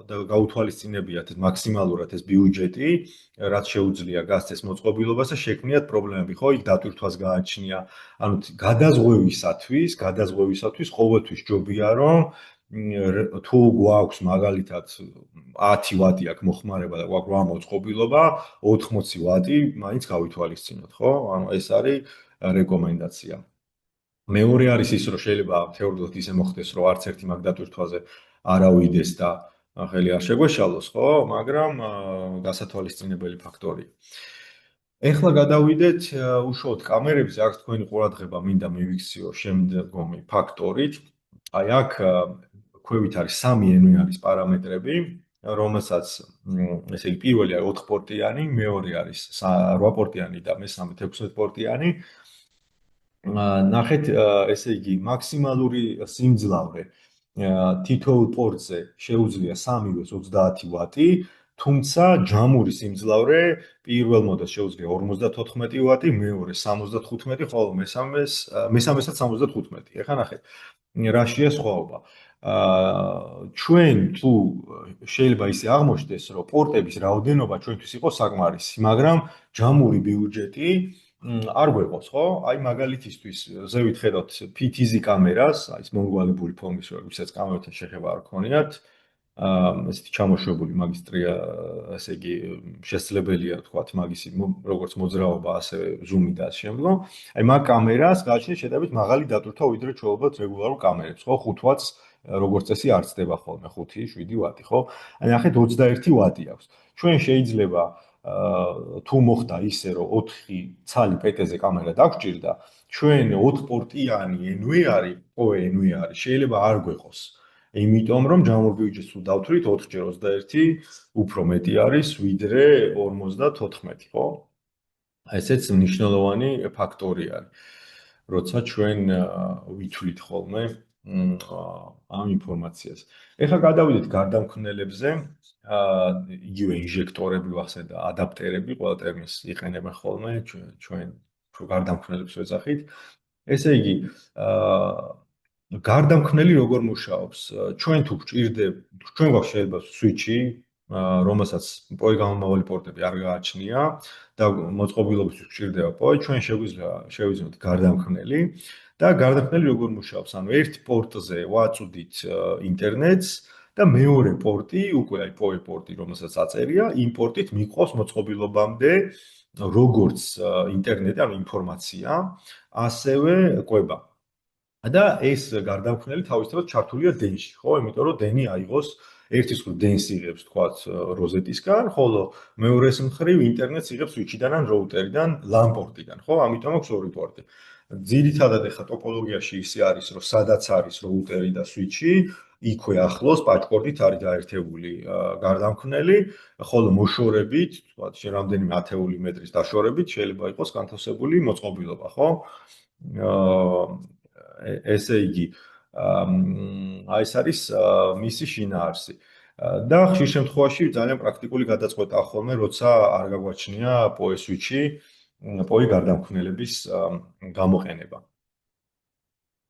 გაუთვალისწინებიათ მაქსიმალურად ეს ბიუჯეტი, რაც შეუძლია გასცეს მოწყობილობას და შექმნიათ პრობლემები, ხო? იქ დატვირთვას გააჩნია. ანუ გადაზღვევისათვის ყოველთვის ჯობია, რომ თუ გვაქვს მაგალითად 10 ვატი აქ მოხმარება და გვაქვს 8 მოწყობილობა, 80 ვატი მაინც გავითვალისწინოთ, ხო? ანუ ეს არის რეკომენდაცია. მეორე არის ის, რომ შეიძლება თეორიულად ისე მოხდეს, რომ არც ერთი მაგ დატვირთვაზე არ ავიდეს და ხელი არ შეგვეშალოს, ხო? მაგრამ გასათვალისწინებელი ფაქტორია. ეხლა გადავიდეთ უშუალოდ კამერებზე, აქ თქვენი ყურადღება მინდა მივიქციო შემდგომი ფაქტორით. აი აქ ქვევით არის 3 ენვი არის პარამეტრები, რომელსაც ესე იგი პირველი არის 4 პორტიანი, მეორე არის 8 პორტიანი და მესამე 16 პორტიანი. ნახეთ, ესე იგი, მაქსიმალური სიმძლავრე თითოეულ პორტზე შეუძლია 3-ვეს 30 ვატი, თუმცა ჯამური სიმძლავრე პირველ მოდელს შეუძლია 54 ვატი, მეორე 75, ხოლო მესამესაც 75. ეხლა ნახეთ, რაშია სხვაობა. ჩვენ თუ შეიძლება ისე აღმოჩნდეს, რომ პორტების რაოდენობა ჩვენთვის იყოს საკმარისი, მაგრამ ჯამური ბიუჯეტი არ გვეყოს, ხო? აი მაგალითისთვის ზევით ხედავთ PTZ კამერას, აი ეს მომრგვალებული ფორმის, ვისაც კამერათან შეხება არ ქონიათ, ესეთი ჩამოშვებული მაგისტრია, ესე იგი შესაძლებელია თქვათ მაგისი როგორც მოძრაობა, ასევე ზუმი და ამ შემდგომ. აი მაგ კამერას გააჩნია შედარებით მაღალი დატვირთვა ვიდრე ჩვეულებრივ რეგულარულ კამერებს, ხო? 5 ვატს როგორც წესი არ ცდება ხოლმე 5-7 ვატი, ხო? აი ნახეთ 21 ვატი აქვს. ჩვენ შეიძლება თუ მოხდა ისე, რომ 4 ცალი პეტეზე კამერა დაგვჭირდა, ჩვენ 4 პორტიანი NVR-ი, NVR-ი შეიძლება არ გვეყოს. იმიტომ რომ ჯამურ ბიუჯეტს თუ დავთვლით 4x21 უფრო მეტი არის ვიდრე 54, ხო? ესეც მნიშვნელოვანი ფაქტორი არის. როცა ჩვენ ვითვლით ხოლმე ამ ინფორმაციას. ეხლა გადავიდეთ გარდამქმნელებზე. იგივე ინჟექტორები ვახსენე და ადაპტერები, ყველა ტერმინს იყენებენ ხოლმე ჩვენ გარდამქმნელებს ვეძახით. ესე იგი, გარდამქმნელი როგორ მუშაობს? ჩვენ თუ გვჭირდება, ჩვენ გვაქვს შეიძლება სვიჩი, რომელსაც პოე გამომავალი პორტები არ გააჩნია და მოწყობილობისთვის გვჭირდება პოე, ჩვენ შევიზნოთ გარდამქმნელი და გარდამქმნელი როგორ მუშაობს? ანუ ერთ პორტზე ვაწვდით ინტერნეტს და მეორე პორტი, უკვე აი POE პორტი, რომელსაც აწერია, იმ პორტით მიყვავს მოწყობილობამდე როგორც ინტერნეტი, ანუ ინფორმაცია, ასევე კვება. და ეს გარდამქმნელი თავისთავად ჩართულია დენში, ხო? იმიტომ რომ დენი აიღოს ერთის მხრივ დენს იღებს, თქვათ, როზეტისგან, ხოლო მეორეს მხრივ ინტერნეტს იღებს სვიჩიდან ან რაუტერიდან, LAN პორტიდან, ხო? ამიტომ აქვს ორი პორტი. ძირითადად ახლა ტოპოლოგიაში ისე არის, რომ სადაც არის რაუტერი და სვიჩი, იქვე ახლოს პაჭკორდით არის დაერთებული გარდამქმნელი, ხოლო მოშორებით, თქვათ, რამდენიმე ათეული მეტრის დაშორებით შეიძლება იყოს განთავსებული მოწყობილობა, ხო? ესე იგი, ეს არის მისი შინაარსი. და ხშირ შემთხვევაში ძალიან პრაქტიკული გადაწყვეტაა ხოლმე, როცა არ გაგვაჩნია POE სვიჩი, POE გარდამქმნელების გამოყენება.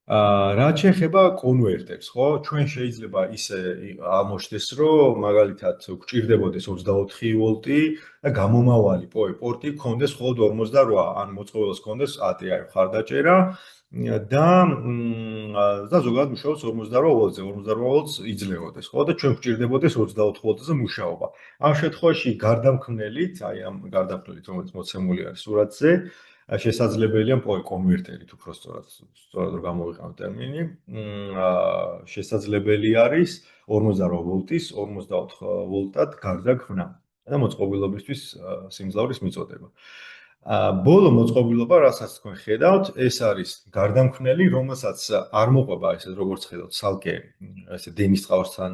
რაც შეეხება კონვერტერს, ხო? ჩვენ შეიძლება ისე აღმოჩნდეს, რომ მაგალითად გვჭირდებოდეს 24 ვოლტი და გამომავალი POE პორტი გქონდეს მხოლოდ 48, ან მოწყობილობას გქონდეს 10 აი მხარდაჭერა და ზოგადად მუშაობს 48 ვოლტზე, 48 ვოლტს იძლეოდეს, ხო? და ჩვენ გვჭირდებოდეს 24 ვოლტზე მუშაობა. ამ შემთხვევაში გარდამქმნელით, აი ამ გარდამქმნელით, რომელიც მოცემული არის სურათზე, შესაძლებელია POE კონვერტერით უფრო სწორად რომ გამოვიყენოთ ტერმინი, შესაძლებელი არის 48 ვოლტის 54 ვოლტად გარდაქმნა და მოწყობილობისთვის სიმძლავრის მიწოდება. ბოლო მოწყობილობა, რასაც თქვენ ხედავთ, ეს არის გარდამქმნელი, რომელსაც არ მოყვება ესეთ როგორც ხედავთ, ცალკე ესე დენის წყაროსთან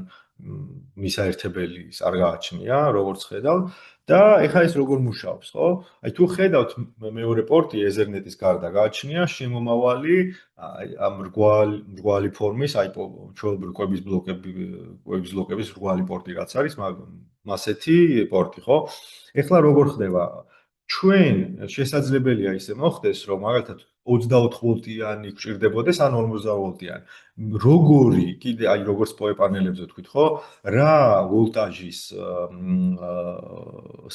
მისაერთებელი არ გააჩნია, როგორც ხედავთ. და ეხლა ეს როგორ მუშაობს, ხო? აი თუ ხედავთ მეორე პორტი Ethernet-ის გარდა გააჩნია შემომავალი ამ მრგვალი ფორმის, აი ჩვეულებრივი კვების ბლოკების მრგვალი პორტი რაც არის, მასეთი პორტი, ხო? ეხლა როგორ ხდება? ჩვენ შესაძლებელია ისე მოხდეს, რომ მაგალითად 24 ვოლტიანი გვჭირდებოდეს ან 50 ვოლტიანი. როგორი, კიდე აი როგორც POE პანელებზე თქვით, ხო? რა ვოლტაჟის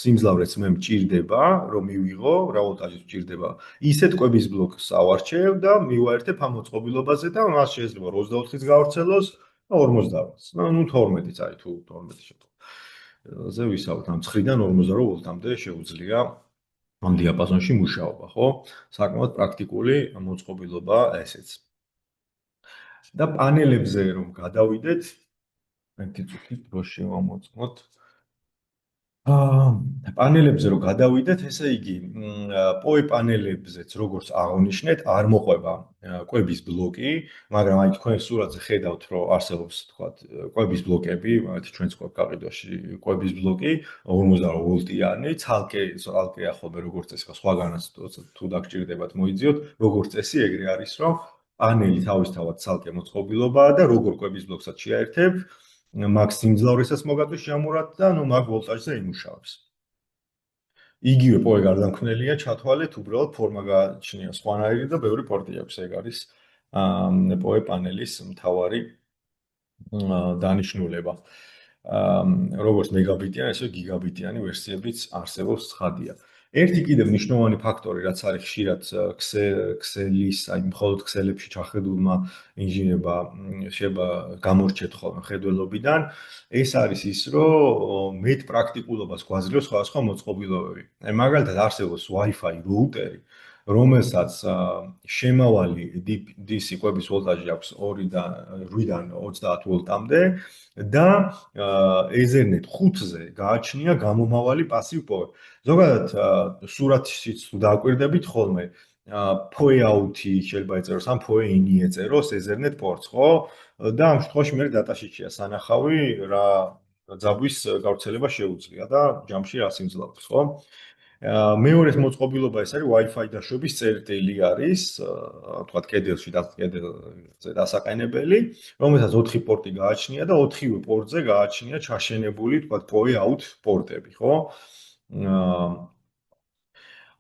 სიმძლავრეც მე მჭირდება, რომ მივიღო, რა ვოლტაჟის მჭირდება, ისეთ კვების ბლოკს ავარჩევ და მივაერთებ ამ მოწყობილობაზე და მას შეიძლება 24-იც გავრცელოს და 48-ს. ნუ 12-იც არის თუ 12 შეგვიძლია. ზე ვისაუბრეთ, ამ 9-დან 48 ვოლტამდე შეუძლია ამ დიაპაზონში მუშაობა, ხო? საკმაოდ პრაქტიკული მოწყობილობა ესეც. და პანელებზე რომ გადავიდეთ, ერთი წუთით დროში მომოწმოთ. პანელებზე რომ გადავიდეთ, ესე იგი, POE პანელებზეც როგორც აღნიშნეთ, არ მოყვება კვების ბლოკი, მაგრამ აი თქვენ სურათზე ხედავთ, რომ არსებობს, თქვათ, კვების ბლოკები, მაგალითად ჩვენც გაყიდვაში კვების ბლოკი 50 ვოლტიანი, ცალკე ახლა როგორც წესი, სხვაგანაც თუ დაგჭირდებათ მოიძიოთ, როგორც წესი ეგრე არის, რომ პანელი თავისთავად ცალკე მოწყობილობაა და როგორ კვების ბლოკსაც შეაერთებ, მაგ სიმძლავრესაც მოგადოს ჟამურად და ნუ მაგ ვოლტაჟზე იმუშავებს. იგივე POE გარდამქმნელია ჩათვალეთ, უბრალოდ ფორმა გააჩნია სხვანაირი და ბევრი პორტი აქვს, ეგ არის POE პანელის მთავარი დანიშნულება. როგორც მეგაბიტიანი, ასევე გიგაბიტიანი ვერსიებიც არსებობს ცხადია. ერთი კიდევ მნიშვნელოვანი ფაქტორი, რაც არის ხშირად ქსელის, აი მხოლოდ ქსელებში ჩახედულმა ინჟინერებმა შეიძლება გამორჩეთ ხოლმე ხედველობიდან, ეს არის ის, რომ მეტ პრაქტიკულობას გვაძლევს სხვადასხვა მოწყობილობები. აი მაგალითად არსებობს Wi-Fi რაუტერი, რომელსაც შემავალი DC კვების ვოლტაჟი აქვს 8-დან 30 ვოლტამდე და Ethernet 5-ზე გააჩნია გამომავალი passive POE. ზოგადად სურათშიც თუ დააკვირდებით ხოლმე POE out-ი შეიძლება ეწეროს ან POE in-ი ეწეროს Ethernet პორტს, ხო? და ამ შემთხვევაში მე დატაშიჩია სანახავი რა ძაბვის გავრცელება შეუძლია და ჯამში რა სიმძლავრეს, ხო? მეორე მოწყობილობა ეს არის Wi-Fi დაშვების წერტილი არის, თქვათ კედელში დასაყენებელი, რომელსაც 4 პორტი გააჩნია და 4-ვე პორტზე გააჩნია ჩაშენებული, თქვათ POE out პორტები, ხო?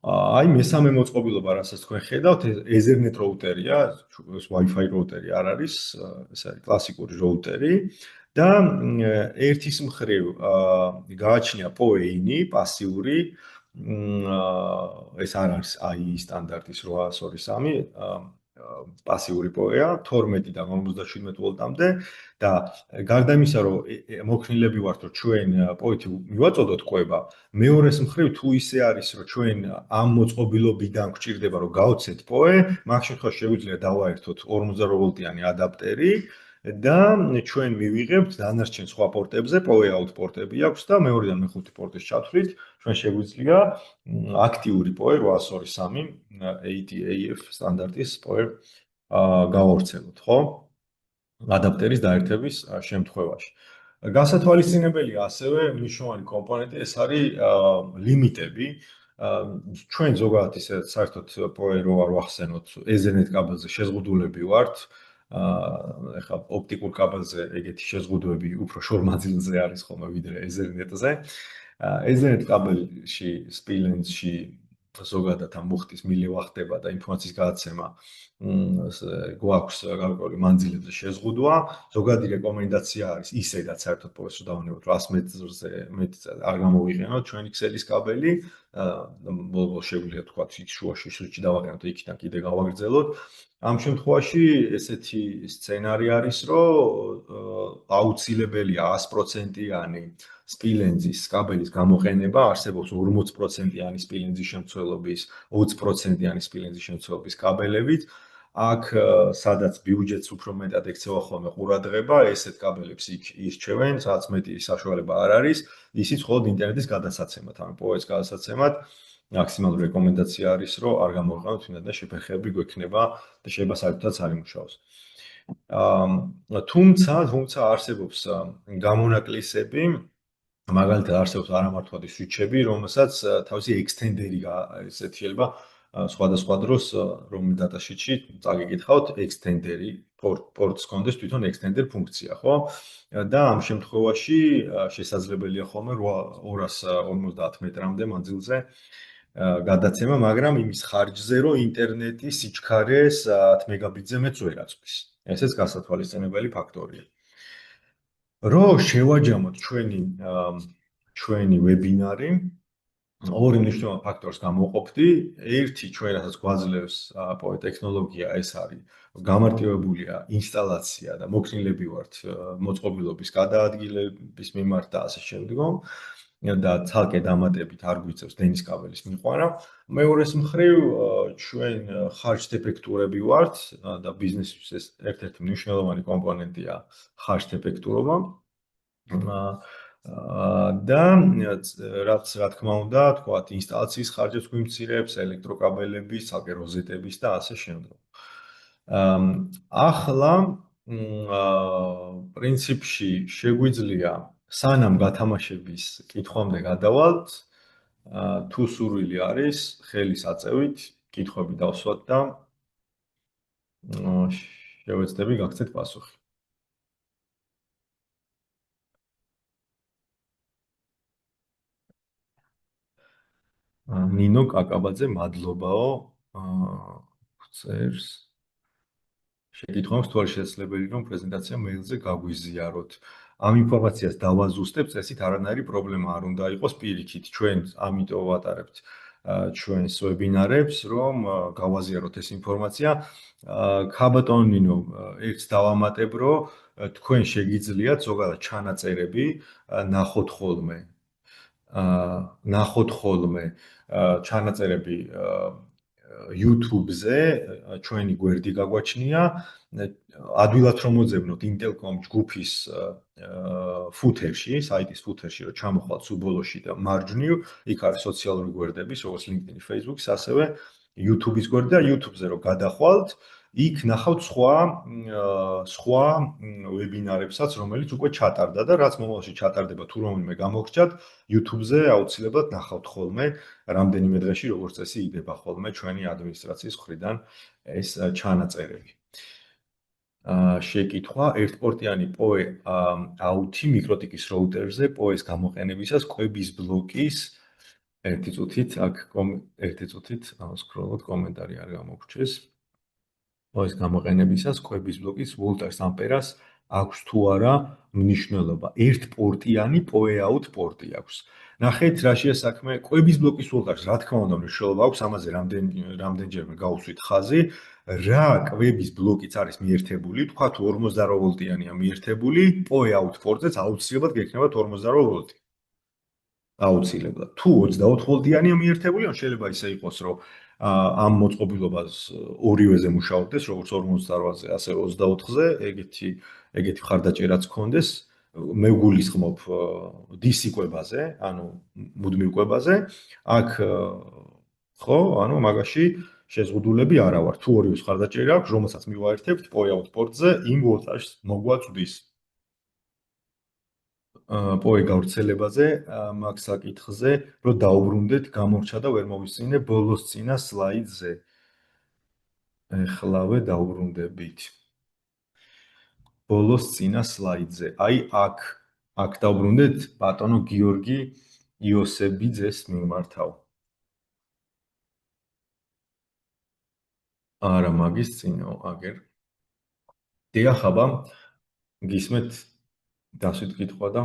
აი მესამე მოწყობილობა, რასაც თქვენ ხედავთ, Ethernet რაუტერია, Wi-Fi რაუტერი არ არის, ეს არის კლასიკური რაუტერი და ერთის მხრივ გააჩნია POE in-ი, პასიური ეს არ არის AI სტანდარტის 802.3 პასიური პოეა 12-დან 57 ვოლტამდე და გარდა იმისა, რომ მოქნილები ვართ, რომ ჩვენ პოეტი მივაწოდოთ კვება, მეორეს მხრივ თუ ისე არის, რომ ჩვენ ამ მოწყობილობიდან გვჭირდება, რომ გავცეთ პოე, მაგ შემთხვევაში შეგვიძლია დავაერთოთ 48 ვოლტიანი ადაპტერი და ჩვენ მივიღებთ დანარჩენ სხვა პორტებზე, power out პორტები აქვს და მეორედან მეხუთე პორტის ჩათვლით ჩვენ შეგვიძლია აქტიური power 802.3 AF სტანდარტის power გავავრცელოთ, ხო? ადაპტერის დაერთების შემთხვევაში. გასათვალისწინებელია ასევე მნიშვნელოვანი კომპონენტი, ეს არის ლიმიტები. ჩვენ ზოგადად ისე საერთოდ power რო არ ვახსენოთ, Ethernet კაბელზე შეზღუდულები ვართ. ეხლა ოპტიკურ კაბელზე ეგეთი შეზღუდვები უფრო შორმაძილზე არის ხოლმე ვიდრე Ethernet-ზე. Ethernet კაბელში, SPILENS-ში ზოგადად ამ მუხტის მილევა ხდება და ინფორმაციის გადაცემა გვაქვს გარკვეული მანძილებზე შეზღუდვა. ზოგადი რეკომენდაცია არის ისედაც საერთოდ პოეს რომ დავანებოთ 100 მეტრზე მეტ არ გამოვიყენოთ ჩვენი ქსელის კაბელი. ბოლო შეგვიძლია თქვა იქ შუაში სრიჩი დავაყენოთ და იქიდან კიდე გავაგრძელოთ. ამ შემთხვევაში ესეთი სცენარი არის, რომ აუცილებელია 100%-იანი SPILENS-ის კაბელის გამოყენება, არსებობს 40%-იანი SPILENS-ის შემცველობის, 20%-იანი SPILENS-ის შემცველობის კაბელებით. აქ სადაც ბიუჯეტს უფრო მეტად ექცევა ხოლმე ყურადღება, ესეთ კაბელებს იქ ირჩევენ, სადაც მეტი საშუალება არ არის, ისიც მხოლოდ ინტერნეტის გადასაცემად, ანუ პოეს გადასაცემად. მაქსიმალური რეკომენდაცია არის, რომ არ გამოვიყენოთ, ვინაიდან შეფერხები გვექნება და შეიძლება საერთოდაც არ იმუშაოს. თუმცა არსებობს გამონაკლისები, მაგალითად არსებობს არამართვადი სვიჩები, რომელსაც თავისი ექსტენდერი ესეთი შეიძლება სხვადასხვა დროს რომ დატაშიტში წაგიკითხავთ ექსტენდერი პორტს კონდეს თვითონ ექსტენდერ ფუნქცია, ხო? და ამ შემთხვევაში შესაძლებელია ხოლმე 250 მეტრამდე მანძილზე გადაცემა, მაგრამ იმის ხარჯზე, რომ ინტერნეტი სიჩქარეს 10 მეგაბიტზე მეტს ვერ აწვის. ესეც გასათვალისწინებელი ფაქტორია. რო შევაჯამოთ ჩვენი ვებინარი, ორი მნიშვნელოვანი ფაქტორს გამოვყოფდი. ერთი ჩვენ რასაც გვაძლევს პოე ტექნოლოგია, ეს არის გამარტივებულია ინსტალაცია და მოქნილები ვართ მოწყობილობის გადაადგილების მიმართ და ასე შემდგომ. და ცალკე დამატებით არ გვიწევს დენის კაბელის მიყვანა. მეორეს მხრივ ჩვენ ხარჯთეფექტურები ვართ და ბიზნესის ეს ერთ-ერთი მნიშვნელოვანი კომპონენტია ხარჯთეფექტურობა. და რაც რა თქმა უნდა, თქვათ, ინსტალაციის ხარჯებს გვიმცირებს, ელექტროკაბელების, ცალკე როზეტების და ასე შემდგომ. ახლა პრინციპში შეგვიძლია სანამ გათამაშების კითხვამდე გადავალთ, თუ სურვილი არის, ხელის აწევით, კითხვები დავსვათ და შევეცდები გაგცეთ პასუხი. ნინო კაკაბაძე, მადლობაო, წერს. შეკითხვამს თუ არ შესაძლებელი რომ პრეზენტაცია მეილზე გაგვიზიაროთ. ამ ინფორმაციას დავაზუსტებ, წესით არანაირი პრობლემა არ უნდა იყოს პირიქით. ჩვენ ამიტომ ვატარებთ ჩვენს ვებინარებს, რომ გავაზიაროთ ეს ინფორმაცია. ქაბატონ ნინო, ერთს დავამატებ, რომ თქვენ შეგიძლიათ ზოგადად ჩანაწერები ნახოთ ხოლმე ჩანაწერები YouTube-ზე ჩვენი გვერდი გაგვაჩნია. ადვილად რომ მოძებნოთ Intelcom ჯგუფის ფუთერში, საიტის ფუთერში, რომ ჩამოხვალთ სულ ბოლოში და მარჯვნივ, იქ არის სოციალური გვერდები, როგორც LinkedIn, Facebook-ის, ასევე YouTube-ის გვერდი და YouTube-ზე რომ გადახვალთ, იქ ნახავთ სხვა ვებინარებსაც, რომელიც უკვე ჩატარდა და რაც მომავალში ჩატარდება თუ რომელიმე გამოგრჩათ, YouTube-ზე აუცილებლად ნახავთ ხოლმე რამდენიმე დღეში როგორც წესი იდება ხოლმე ჩვენი ადმინისტრაციის მხრიდან ეს ჩანაწერები. შეკითხვა, ერთპორტიანი PoE AUT მიკროტიკის როუტერზე PoE-ს გამოყენებისას კვების ბლოკის ერთი წუთით სკროლობთ კომენტარი არ გამოგრჩეს. PoE-ს გამოყენებისას კვების ბლოკის ვოლტას ამპერას აქვს თუ არა მნიშვნელობა. ერთპორტიანი PoE AUT პორტი აქვს. ნახეთ რა შეასაქმე კვების ბლოკის ვოლტაჟს, რა თქმა უნდა მნიშვნელობა აქვს, ამაზე რამდენჯერმე გავუსვით ხაზი. რა კვების ბლოკიც არის მიერთებული, თქვა თუ 48 ვოლტიანია მიერთებული, PoE out port-ზეც აუცილებლად გექნება 48 ვოლტი. აუცილებლად. თუ 24 ვოლტიანია მიერთებული, ან შეიძლება ისე იყოს, რომ ამ მოწყობილობას ორივეზე მუშაობდეს, როგორც 48-ზე, ასე 24-ზე, ეგეთი ხარდაჭერაც გქონდეს. მე ვგულისხმობ DC კვებაზე, ანუ მუდმივ კვებაზე. აქ ხო, ანუ მაგაში შეზღუდულები არა ვარ. თუ ორივეს ხარდაჭერა აქვს, რომელსაც მივაერთებთ PoE out port-ზე, იმ ვოლტაჟს მოგვაწვდის. PoE გავრცელებაზე მაგ საკითხზე, რომ დაუბრუნდეთ, გამორჩა და ვერ მოვისმინე ბოლოს წინა სლაიდზე. ეხლავე დაუბრუნდებით. ბოლოს წინა სლაიდზე. აი აქ დაუბრუნდეთ ბატონო გიორგი იოსებიძეს მიმართავ. არა, მაგის წინო, აგერ. დიახაბა, გისმენთ დასვით კითხვა და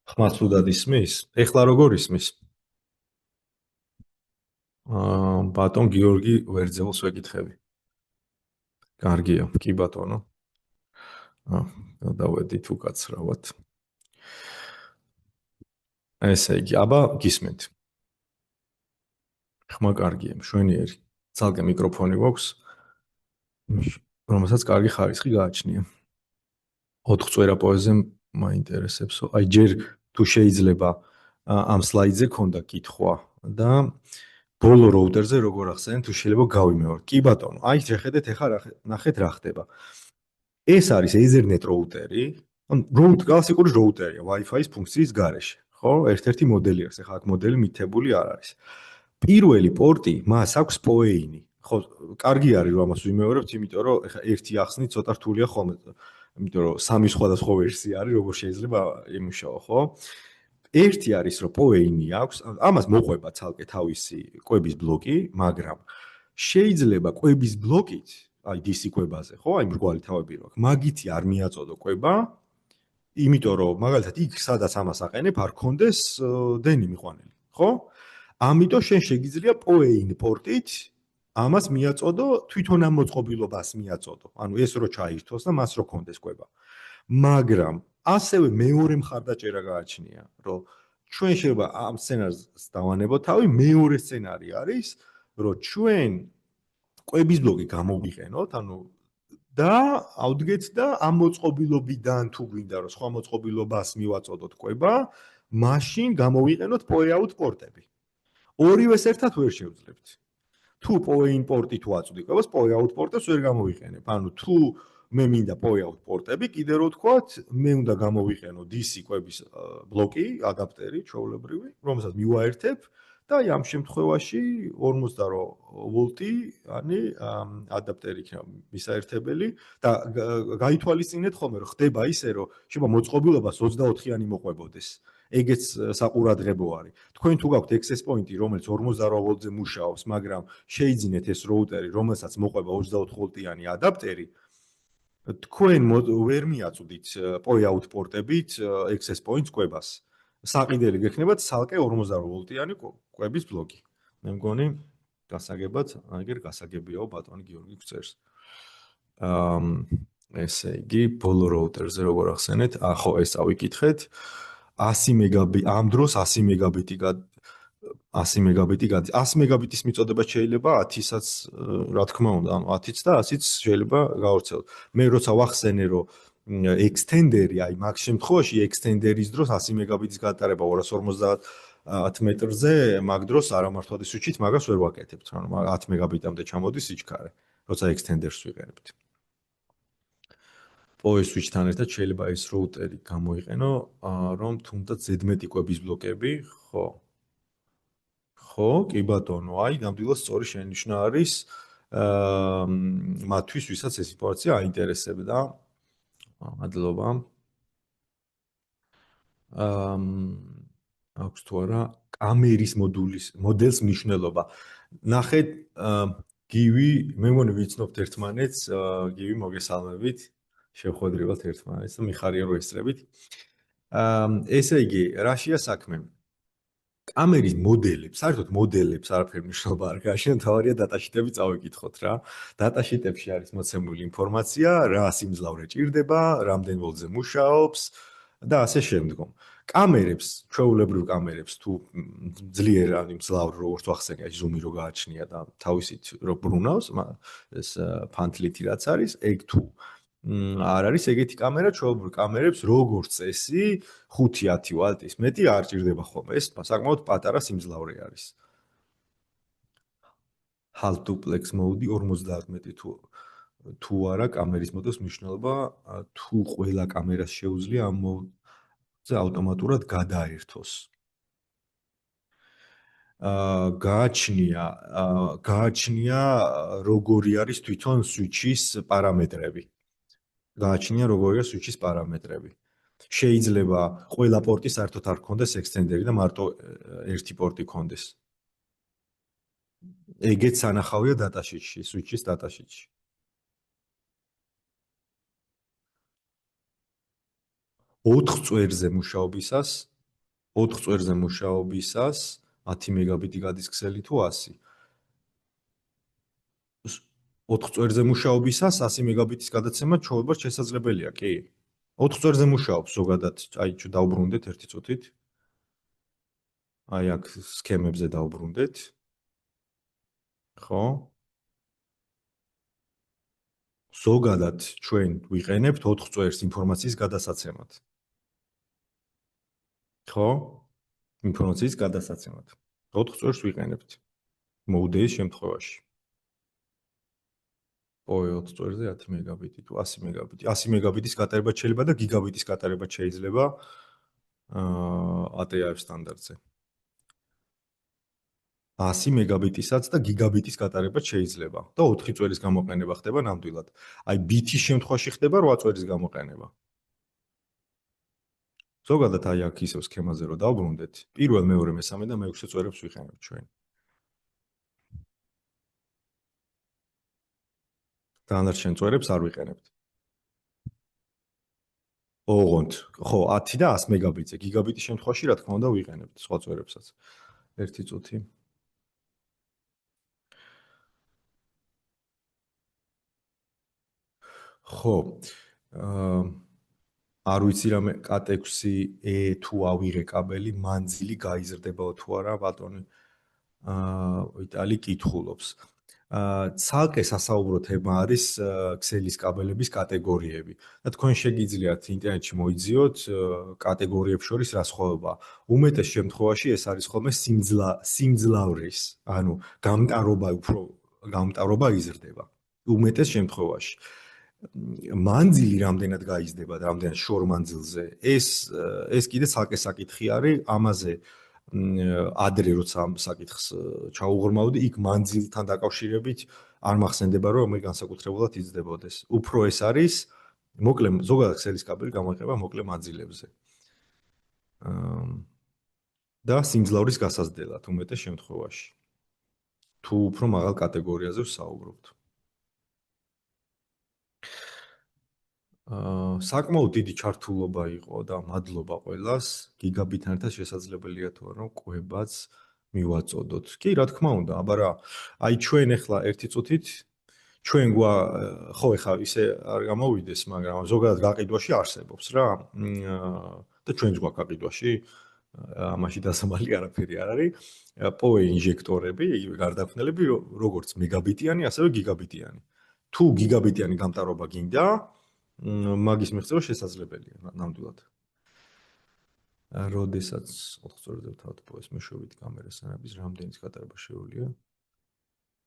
ხმას უდად ისმის? ეხლა როგორ ისმის? ბატონ გიორგი ვერძელს ვეკითხები. კარგია, კი ბატონო. დავედით უკაცრავად. ესე იგი, აბა გისმენთ. ხმა კარგია, მშვენიერი. ცალკე მიკროფონი გვაქვს, რომელსაც კარგი ხარისხი გააჩნია. 4 წვერა პოეზე მაინტერესებსო. აი ჯერ თუ შეიძლება ამ სლაიდზე ქონდა კითხვა და ბოლო რაუტერზე როგორ ახსენეთ, თუ შეიძლება გავიმეორ. კი ბატონო, აი შეხედეთ ახლა ნახეთ რა ხდება. ეს არის Ethernet რაუტერი, ან კლასიკური რაუტერია Wi-Fi-ის ფუნქციის გარეშე, ხო? ერთ-ერთი მოდელი არის, ახლა აქ მოდელი მითებული არ არის. პირველი პორტი მას აქვს PoE-ინი. ხო, კარგი არის რომ ამას ვიმეორებთ, იმიტომ რომ ახლა ერთი ახსნით ცოტა რთულია ხოლმე. იმიტომ რომ სამი სხვადასხვა ვერსია არის, როგორ შეიძლება იმუშაო, ხო? ერთი არის რომ PoE-ინი აქვს, ამას მოყვება ცალკე თავისი კვების ბლოკი, მაგრამ შეიძლება კვების ბლოკით, აი DC კვებაზე, ხო? აი მრგვალი თავები რო აქვს, მაგითი არ მიაწოდო კვება, იმიტომ რომ მაგალითად იქ სადაც ამას აყენებ, არ კონდეს დენი მიყვანელი, ხო? ამიტომ შენ შეგიძლია PoE-ინ პორტით ამას მიაწოდო, თვითონ ამ მოწყობილობას მიაწოდო. ანუ ეს რო ჩაირთოს და მას რო კონდეს კვება. მაგრამ ასევე მეორე მხარდაჭერა გააჩნია, რომ ჩვენ შეიძლება ამ სცენარს დავანებოთ თავი, მეორე სცენარი არის, რომ ჩვენ კვების ბლოკი გამოვიყენოთ, ანუ და ავდგეთ და ამ მოწყობილობიდან თუ გვინდა რომ სხვა მოწყობილობას მივაწოდოთ კვება, მაშინ გამოვიყენოთ PoE out პორტები. ორივეს ერთად ვერ შევძლებთ. თუ PoE-in პორტი თუ აწვდი კვებას, PoE out პორტებს ვერ გამოვიყენებ. ანუ თუ მე მინდა PoE out პორტები, კიდე რო ვთქვათ, მე უნდა გამოვიყენო DC კვების ბლოკი, ადაპტერი, ჩვეულებრივი, რომელსაც მივაერთებ და აი ამ შემთხვევაში 48 ვოლტი, ანი ადაპტერი იქნება მისაერთებელი და გაითვალისწინეთ ხოლმე რომ ხდება ისე რომ შეიძლება მოწყობილობას 24-იანი მოყვებოდეს. ეგეც საყურადღებო არის. თქვენ თუ გაქვთ access point-ი, რომელიც 48 ვოლტზე მუშაობს, მაგრამ შეიძინეთ ეს რაუტერი, რომელსაც მოყვება 24 ვოლტიანი ადაპტერი, თქვენ ვერ მიაწვდით PoE out პორტებით access points კვებას. საყიდელი გექნებათ ცალკე 48 ვოლტიანი კვების ბლოკი. მე მგონი გასაგებად, აგერ გასაგებიაო ბატონი გიორგი გწერს. ესე იგი, ბოლო რაუტერზე როგორ ახსენეთ? ხო, ეს ავიკითხეთ. 100 მეგაბიტი, ამ დროს 100 მეგაბიტი 100 მეგაბიტი 100 მეგაბიტის მიწოდება შეიძლება 1000-საც, რა თქმა უნდა, ანუ 1000-ც და 100-ც შეიძლება გავავრცელოთ. მე როცა ვახსენე, რომ extender-ი, აი მაგ შემთხვევაში extender-ის დროს 100 მეგაბიტის გატარება 250 მეტრზე, მაგ დროს არამართვადი სუჩით მაგას ვერ ვაკეთებთ. ანუ 10 მეგაბიტამდე ჩამოდის სიჩქარე, როცა extender-ს ვიყენებთ. PoE switch-თან ერთად შეიძლება ეს რაუტერი გამოიყენო, რომ თუნდაც ზედმეტი კვების ბლოკები, ხო. ხო, კი ბატონო, აი ნამდვილად სწორი შენიშვნა არის მათთვის, ვისაც ეს ინფორმაცია აინტერესებდა. მადლობა. აქვს თუ არა კამერის მოდელს მნიშვნელობა. ნახეთ, გივი, მე მგონი ვიცნობთ ერთმანეთს, გივი მოგესალმებით. შევხვედრივად ერთმანეთს და მიხარია რომ ესწრებით. ესე იგი, რაშია საქმე? კამერის მოდელებს, საერთოდ მოდელებს არაფერი მნიშვნელობა არ გააჩნია, თავარია დატაშიტები წავიკითხოთ რა. დატაშიტებში არის მოცემული ინფორმაცია, რა სიმძლავრე ჭირდება, რამდენ ვოლტზე მუშაობს და ასე შემდგომ. კამერებს, ჩვეულებრივ კამერებს თუ ძლიერ ან მძლავრ როგორც ვახსენე, აი ზუმი რო გააჩნია და თავისით რო ბრუნავს, ეს ფანთლითი რაც არის, ეგ თუ არ არის ეგეთი კამერა, ჩვეულებრივ კამერებს როგორც წესი 5-10 ვატის მეტი არ ჭირდება ხოლმე. ეს საკმაოდ პატარა სიმძლავრე არის. Half duplex mode 50 თუ არა კამერის მოდელს მნიშვნელობა თუ ყველა კამერას შეუძლია ამ მოდზე ავტომატურად გადაერთოს. გააჩნია როგორი არის თვითონ სვიჩის პარამეტრები. გააჩნია როგორია სვიჩის პარამეტრები. შეიძლება ყველა პორტი საერთოდ არ ქონდეს ექსტენდერი და მარტო ერთი პორტი ქონდეს. ეგეც ანახავია დატაშიტში, სვიჩის დატაშიტში. 4 წვერზე მუშაობისას 4 წვერზე მუშაობისას 10 მეგაბიტი გადის ქსელი თუ 100. 4 წვერზე მუშაობისას 100 მეგაბიტის გადაცემა ჩვეულებრივ შესაძლებელია, კი. 4 წვერზე მუშაობს ზოგადად, აი დავბრუნდეთ ერთი წუთით. აი აქ სქემებზე დავბრუნდეთ. ხო? ზოგადად ჩვენ ვიყენებთ 4 წვერს ინფორმაციის გადასაცემად. ხო? ინფორმაციის გადასაცემად. 4 წვერს ვიყენებთ. მოდეის შემთხვევაში. 4 წვერზე 10 მეგაბიტი თუ 100 მეგაბიტი. 100 მეგაბიტის გატარება შეიძლება და გიგაბიტის გატარება შეიძლება ATAF სტანდარტზე. 100 მეგაბიტისაც და გიგაბიტის გატარება შეიძლება და 4 წვერის გამოყენება ხდება ნამდვილად. აი ბიტის შემთხვევაში ხდება 8 წვერის გამოყენება. ზოგადად აი აქ ისევ სქემაზე რომ დავბრუნდეთ, პირველ, მეორე, მესამე და მეექვსე წვერებს ვიყენებთ ჩვენ. დანარჩენ წვერებს არ ვიყენებთ. ოღონდ, ხო, 10 და 100 მეგაბიტზე, გიგაბიტის შემთხვევაში რა თქმა უნდა ვიყენებთ სხვა წვერებსაც. ერთი წუთი. ხო. არ ვიცი რამე Cat6e თუ ავიღე კაბელი, მანძილი გაიზრდებაო თუ არა, ბატონი. ვიტალი კითხულობს. ცალკე სასაუბრო თემა არის ქსელის კაბელების კატეგორიები. და თქვენ შეგიძლიათ ინტერნეტში მოიძიოთ კატეგორიებს შორის რა სხვაობაა. უმეტეს შემთხვევაში ეს არის ხოლმე სიმძლავრის, ანუ გამტარობა იზრდება. უმეტეს შემთხვევაში. მანძილი რამდენად გაიზრდება და რამდენად შორ მანძილზე, ეს კიდე ცალკე საკითხი არის, ამაზე ადრე როცა ამ საკითხს ჩაუღრმავდი, იქ მანძილთან დაკავშირებით არ მახსენდება რომ მე განსაკუთრებულად იზრდებოდეს. უფრო ეს არის მოკლე ზოგადად ქსელის კაბელი გამოიყენება მოკლე მანძილებზე. და სიმძლავრის გასაზრდელად უმეტეს შემთხვევაში. თუ უფრო მაღალ კატეგორიაზე ვსაუბრობთ. საკმაოდ დიდი ჩართულობა იყო და მადლობა ყველას. გიგაბიტთან ერთად შესაძლებელია თუ არა კვებაც მივაწოდოთ. კი, რა თქმა უნდა, აბა რა. აი ჩვენ ახლა ერთი წუთით ჩვენ ხო ახლა ისე არ გამოვიდეს, მაგრამ ზოგადად გაყიდვაში არსებობს რა. და ჩვენც გვაქვს გაყიდვაში. ამაში დასამალი არაფერი არ არის. POE ინჟექტორები, იგივე გარდაქმნელები, როგორც მეგაბიტიანი, ასევე გიგაბიტიანი. თუ გიგაბიტიანი გამტარობა გინდა, მაგის მიღწევა შესაძლებელია ნამდვილად. როდესაც 4 წელიწადზე თავად POE-ს მეშვეობით კამერას ანაბის რამდენის გატარება შეუძლია?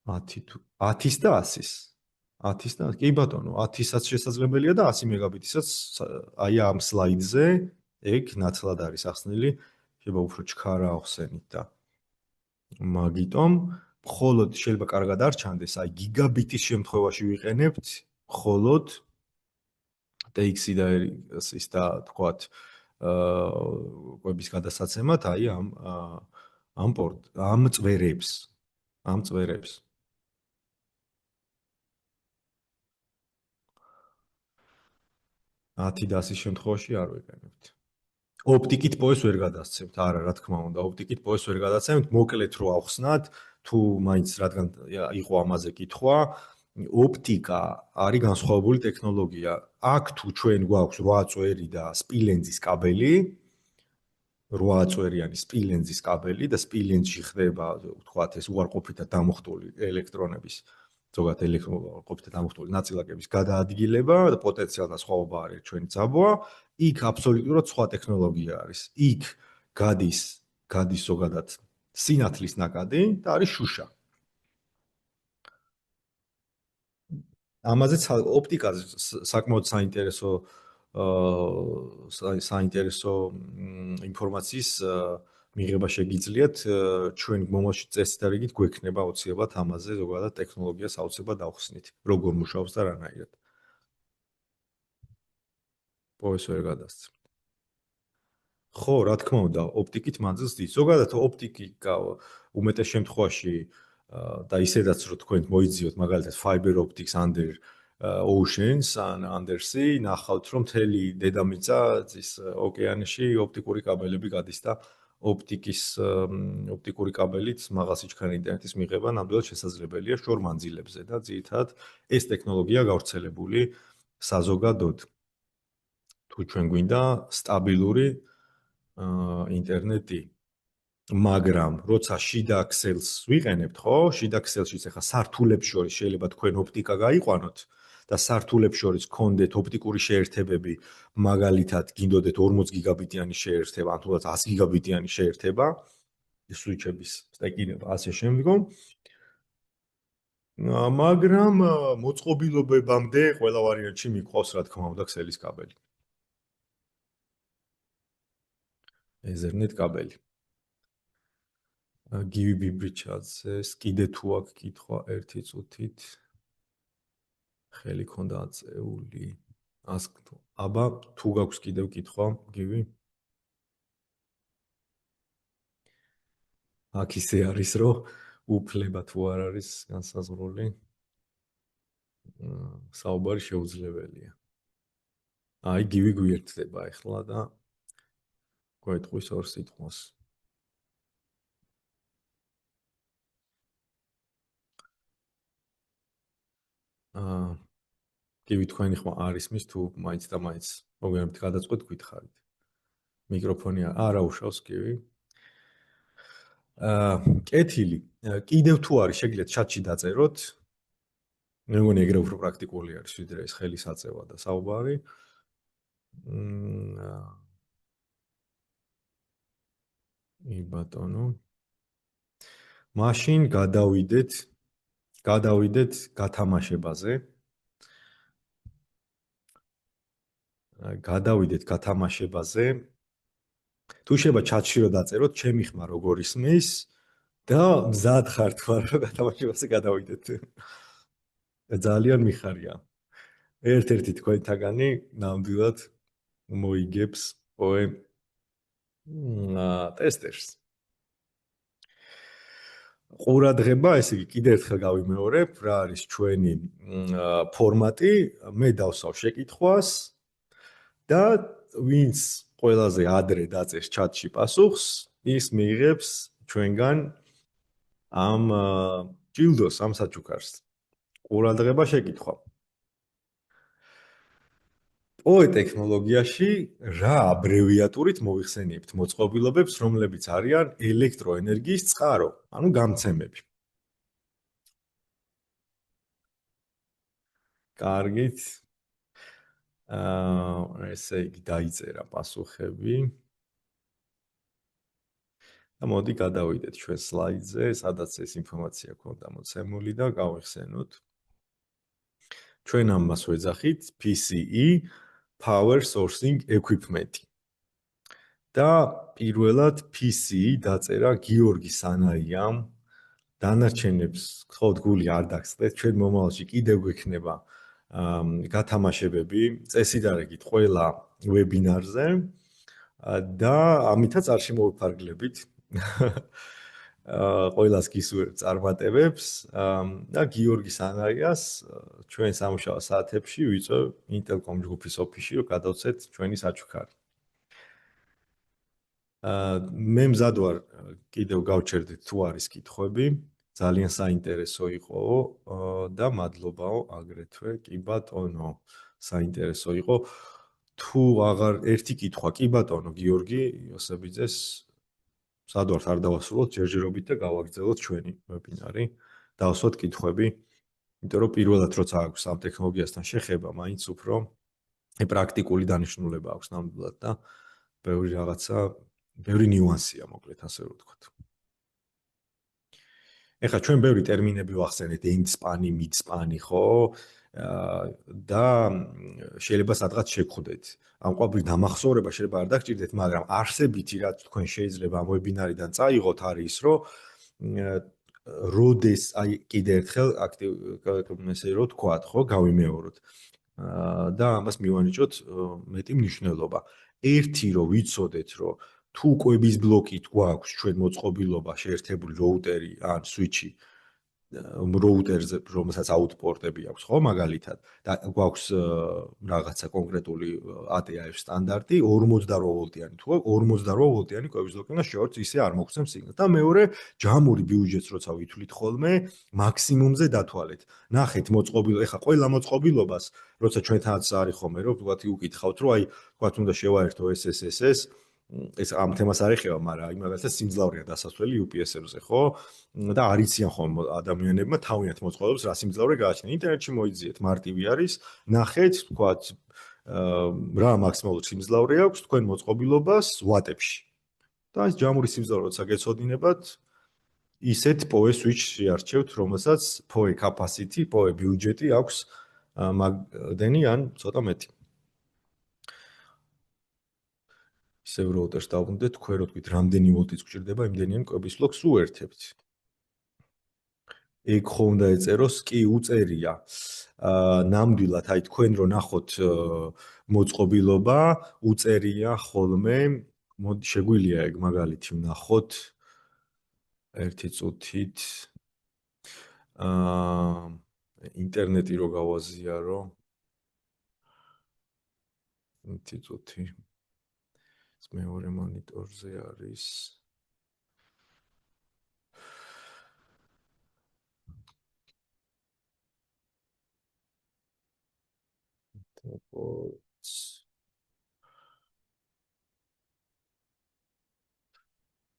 10 თუ 10-ის და 100-ის. 10-ის და კი ბატონო, 10-ისაც შესაძლებელია და 100 მეგაბიტისაც აი ამ სლაიდზე ეგ ნაცვლად არის ახსნილი, შეიძლება უფრო ჩქარა ახსენით და მაგიტომ მხოლოდ შეიძლება კარგად არ ჩანდეს, აი გიგაბიტის შემთხვევაში ვიყენებთ მხოლოდ TX-ი და ის და თქვათ კვების გადასაცემად აი ამ წვერებს 10 და 100 შემთხვევაში არ ვიყენებთ. ოპტიკით პოეს ვერ გადასცემთ, არა, რა თქმა უნდა, ოპტიკით პოეს ვერ გადასცემთ, მოკლედ რო ავხსნათ, თუ მაინც რადგან იყო ამაზე კითხვა, ოპტიკა არის განსხვავებული ტექნოლოგია. აქ თუ ჩვენ გვაქვს 8 წვერი და სპილენძის კაბელი, 8 წვერიანი სპილენძის კაბელი და სპილენძში ხდება, ვთქვათ, ეს უარყოფითად დამუხტული ელექტრონების ზოგადად ელექტროყოფითად დამუხტული ნაწილაკების გადაადგილება და პოტენციალთან სხვაობა არის ჩვენი ძაბვა, იქ აბსოლუტურად სხვა ტექნოლოგია არის. იქ გადის ზოგადად სინათლის ნაკადი და არის შუშა. ამაზეც ოპტიკაზე საკმაოდ საინტერესო ინფორმაციის მიღება შეგიძლიათ ჩვენ მომავალში წესით და რიგით გვექნება აუცილებლად ამაზე ზოგადად ტექნოლოგიას აუცილებლად ავხსნით როგორ მუშაობს და რანაირად პოეს ვერ გადასცემ ხო რა თქმა უნდა ოპტიკით მანძილს დის ზოგადად ოპტიკა უმეტეს შემთხვევაში და ისედაც რო თქვენ მოიძიოთ მაგალითად fiber optics under oceans ან under sea ნახავთ რომ მთელი დედამიწა ის ოკეანეში ოპტიკური კაბელები გადის და ოპტიკური კაბელით მაღალ სიჩქარე ინტერნეტის მიღება ნამდვილად შესაძლებელია შორ მანძილებზე და ძირითადად ეს ტექნოლოგია გავრცელებული საზოგადოდ თუ ჩვენ გვინდა სტაბილური ინტერნეტი მაგრამ როცა შიდა ქსელს ვიყენებთ ხო შიდა ქსელშიც ახლა სართულებს შორის შეიძლება თქვენ ოპტიკა გაიყვანოთ და სართულებს შორის გქონდეთ ოპტიკური შეერთებები მაგალითად გინდოდეთ 40 გიგაბიტიანი შეერთება ან თუნდაც 100 გიგაბიტიანი შეერთება სუიჩების სტეკინება ასე შემდგომ მაგრამ მოწყობილობებამდე ყველა ვარიანტში მიყვავს რა თქმა უნდა ქსელის კაბელი ეზერნეტ კაბელი გივი ბიბრიჩაძეს კიდე თუ აქვს კითხვა ერთი წუთით ხელი ქონდა აწეული აბა თუ გაქვს კიდევ კითხვა გივი აქ ისე არის რომ უფლება თუ არ არის განსაზღვრული საუბარი შეუძლებელია აი გივი გვიერთდება ახლა და გვეტყვის ორ სიტყვას გივი თქვენი ხმა არის მის თუ მაინც და მაინც მოგერებთ გადაწყვეტ გითხარით მიკროფონი არა უშავს გივი კეთილი კიდევ თუ არის შეგიძლიათ ჩატში დაწეროთ მე მგონი ეგრე უფრო პრაქტიკული არის ვიდრე ეს ხელის აწევა და საუბარი ი ბატონო მაშინ გადავიდეთ გათამაშებაზე თუ შეიძლება ჩატში რომ დაწეროთ ჩემი ხმა როგორ ისმის და მზად ხარ თუ არა გათამაშებაზე გადავიდეთ ძალიან მიხარია ერთ-ერთი თქვენთაგანი ნამდვილად მოიგებს პოემ ტესტერს ყურადღება, ესე იგი, კიდევ ერთხელ გავიმეორებ, რა არის ჩვენი ფორმატი, მე დავსავ შეკითხვას და ვინც ყველაზე ადრე დაწერს ჩატში პასუხს, ის მიიღებს ჩვენგან ამ ჯილდოს, ამ საჩუქარს. ყურადღება შეკითხვა. პოე ტექნოლოგიაში რა აბრევიატურით მოიხსენიებთ მოწყობილობებს, რომლებიც არიან ელექტროენერგიის წყარო, ანუ გამცემები. კარგით. ესე იგი დაიწერა პასუხები. და მოდი გადავიდეთ ჩვენ სლაიდზე, სადაც ეს ინფორმაცია ქონდა მოცემული და გავიხსენოთ. ჩვენ ამას ვეძახით PCE Power Sourcing Equipment. და პირველად PCE დაწერა გიორგი სანაიამ. დანარჩენებს გთხოვთ გული არ დაგსწრეთ, ჩვენ მომავალში კიდევ გვექნება გათამაშებები წესიდარებით ყველა ვებინარზე და ამითაც არ შემოვიფარგლებით. ყველას გისურვებ წარმატებებს და გიორგი სანაიას ჩვენ სამუშაო საათებში ვიწევ ინტელკომ ჯგუფის ოფისში რომ გადავცეთ ჩვენი საჩუქარი. მე მზად ვარ კიდევ გავჩერდით თუ არის კითხვები. ძალიან საინტერესო იყო და მადლობაო აგრეთვე. კი ბატონო, საინტერესო იყო. თუ აღარ ერთი კითხვა, კი ბატონო, გიორგი იოსებიძეს მზად ვართ არ დავასრულოთ ჯერჯერობით და გავაგრძელოთ ჩვენი ვებინარი. დავსვათ კითხვები, იმიტომ რომ პირველად როცა აქვს ამ ტექნოლოგიასთან შეხება, მაინც უფრო პრაქტიკული დანიშნულება აქვს ნამდვილად და ბევრი რაღაცა, ბევრი ნიუანსია მოკლედ ასე რომ ვთქვათ. ეხლა ჩვენ ბევრი ტერმინები ვახსენეთ, end-span-ი, mid-span-ი, ხო? და შეიძლება სადღაც შეგხვდეთ. ამ ყოველგვარი დამახსოვრება შეიძლება არ დაგჭირდეთ, მაგრამ არსებითი რაც თქვენ შეიძლება ამ ვებინარიდან წაიღოთ არის ის, რომ როდეს აი კიდე ერთხელ ესე რომ თქვათ, ხო, გავიმეოროთ. და ამას მივანიჭოთ მეტი მნიშვნელობა. ერთი რომ ვიცოდეთ, რომ თუ კვების ბლოკით გვაქვს ჩვენ მოწყობილობა შეერთებული роუტერი ან სვიჩი роუტერზე, რომელსაც აუტპორტები აქვს, ხო, მაგალითად, და გვაქვს რაღაცა კონკრეტული ATF სტანდარტი 48 ვოლტიანი, თუ 48 ვოლტიანი კვების ბლოკი და შორტს ისე არ მოგცემს სიგნალს. და მეორე, ჯამური ბიუჯეტს როცა ვითვლით ხოლმე, მაქსიმუმზე დათვალეთ. ნახეთ მოწყობილობა, ეხლა ყველა მოწყობილობას, როცა ჩვენთანაც არის ხოლმე, რომ ვთქვათ, უკითხავთ, რომ აი, ვთქვათ, უნდა შევაერთო SSSS ეს ამ თემას არ ეხება, მაგრამ აი მაგალითად სიმძლავრეა დასასვლელი UPS-ებზე, ხო? და არ იციან ხოლმე ადამიანებმა თავიანთ მოწყობილობას რა სიმძლავრე გააჩნია. ინტერნეტში მოიძიეთ, მარტივი არის, ნახეთ, ვთქვათ, რა მაქსიმალური სიმძლავრე აქვს თქვენ მოწყობილობას ვატებში. და ეს ჯამური სიმძლავრე როცა გეცოდინებათ, ისეთ PoE switch შეარჩევთ, რომელსაც PoE capacity, PoE ბიუჯეტი აქვს მაგდენი ან ცოტა მეტი. ისევ роуტერს დავუნდეთ, თქვენ რო თქვით, რამდენი ვოლტიც გჭირდება, იმდენიან კვების ბლოკს უერთებთ. ეგ ხო უნდა ეწეროს, კი უწერია. ნამდვილად, აი თქვენ რო ნახოთ მოწყობილობა, უწერია ხოლმე, მოდი შეგვიძლია ეგ მაგალითი ვნახოთ ერთი წუთით. ინტერნეტი რო გავაზიარო. ერთი წუთი. მეორე მონიტორზე არის.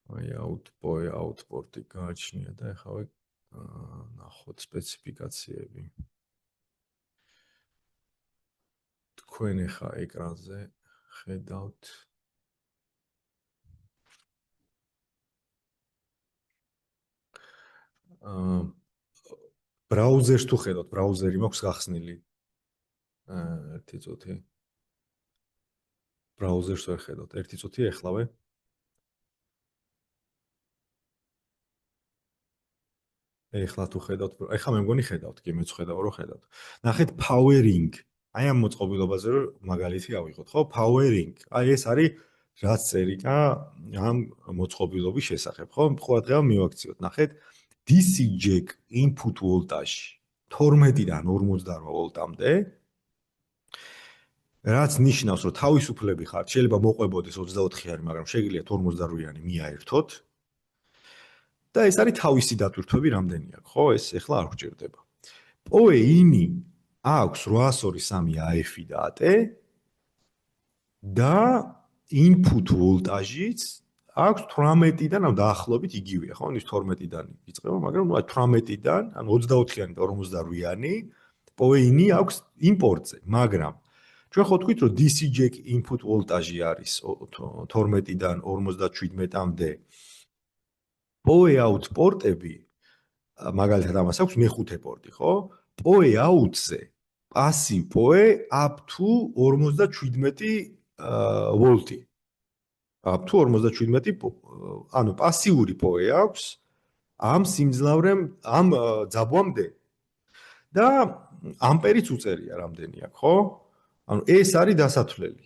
აი აუტპორტი გააჩნია და ეხლა ნახოთ სპეციფიკაციები. თქვენ ეხლა ეკრანზე ხედავთ ბრაუზერს თუ ხედავთ, ბრაუზერი მაქვს გახსნილი. ერთი წუთი. ბრაუზერს ვერ ხედავთ. ერთი წუთი ეხლავე. ეხლა თუ ხედავთ, ეხლა მე მგონი ხედავთ, კი მეც ხედავ რომ ხედავთ. ნახეთ powering. აი ამ მოწყობილობაზე რომ მაგალითი ავიღოთ, ხო? Powering. აი ეს არის რაც წერია ამ მოწყობილობის შესახებ, ხო? ყოველდღიურად მივაქციოთ. ნახეთ DC jack input voltage 12-დან 48 ვოლტამდე. რაც ნიშნავს, რომ თავისუფლები ხართ, შეიძლება მოყვებოდეს 24-იანი, მაგრამ შეგიძლიათ 48-იანი მიაერთოთ. და ეს არის თავისი დატვირთვები რამდენი აქვს, ხო? ეს ეხლა არ გვჭირდება. PoE-ინი აქვს 802.3 AF და AT და input voltage-იც აქვს 18-დან, ანუ დაახლოებით იგივეა, ხო? ის 12-დან იწყება, მაგრამ 18-დან, ანუ 24-იანი და 48-იანი PoE-ინი აქვს იმპორტზე, მაგრამ ჩვენ ხო თქვით, რომ DC jack input voltage არის 12-დან 57-მდე. PoE out პორტები, მაგალითად ამას აქვს მეხუთე პორტი, ხო? PoE out-ზე passive PoE up to 57 ვოლტი. up to 57, ანუ პასიური PoE აქვს ამ სიმძლავრემ, ამ ძაბვამდე. და ამპერიც უწერია რამდენი აქვს, ხო? ანუ ეს არის დასათვლელი.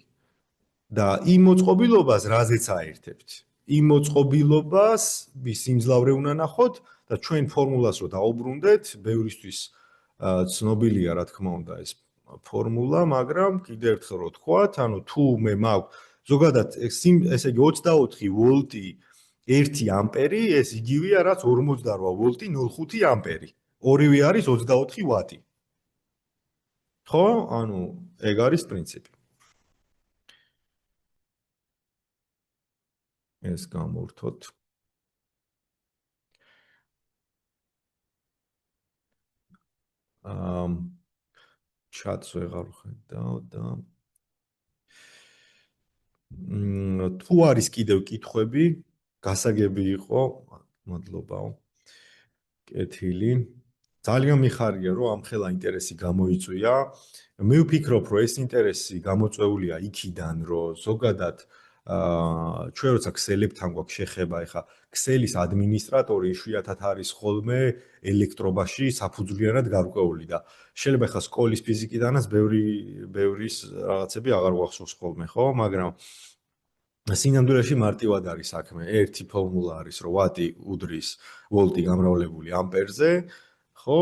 და იმ მოწყობილობას რაზეც აერთებთ. იმ მოწყობილობას სიმძლავრე უნდა ნახოთ და ჩვენ ფორმულას რო დაუბრუნდეთ, ბევრისთვის ცნობილია რა თქმა უნდა ეს ფორმულა, მაგრამ კიდევ ერთხელ რო თქვათ, ანუ თუ მე მაქვს ზოგადად ესე იგი 24 ვოლტი 1 ამპერი ეს იგივეა რაც 48 ვოლტი 0.5 ამპერი. ორივე არის 24 ვატი. ხო? ანუ ეგ არის პრინციპი. ეს გამოვთოთ. ჩატს ვეღარ ხედავ და თუ არის კიდევ კითხვები, გასაგები იყო, მადლობაო. კეთილი. ძალიან მიხარია, რომ ამ ხელა ინტერესი გამოიწვია. მე ვფიქრობ, რომ ეს ინტერესი გამოწვეულია იქიდან, რომ ზოგადად ჩვენ როცა ქსელებთან გვაქვს შეხება, ეხა ქსელის ადმინისტრატორი იშვიათად არის ხოლმე ელექტრობაში საფუძვლიანად გარკვეული და შეიძლება ეხა სკოლის ფიზიკიდანაც ბევრი რაღაცები აღარ გვახსოვს ხოლმე, ხო? მაგრამ სინამდვილეში მარტივად არის საქმე. ერთი ფორმულა არის, რომ ვატი უდრის ვოლტი გამრავლებული ამპერზე, ხო?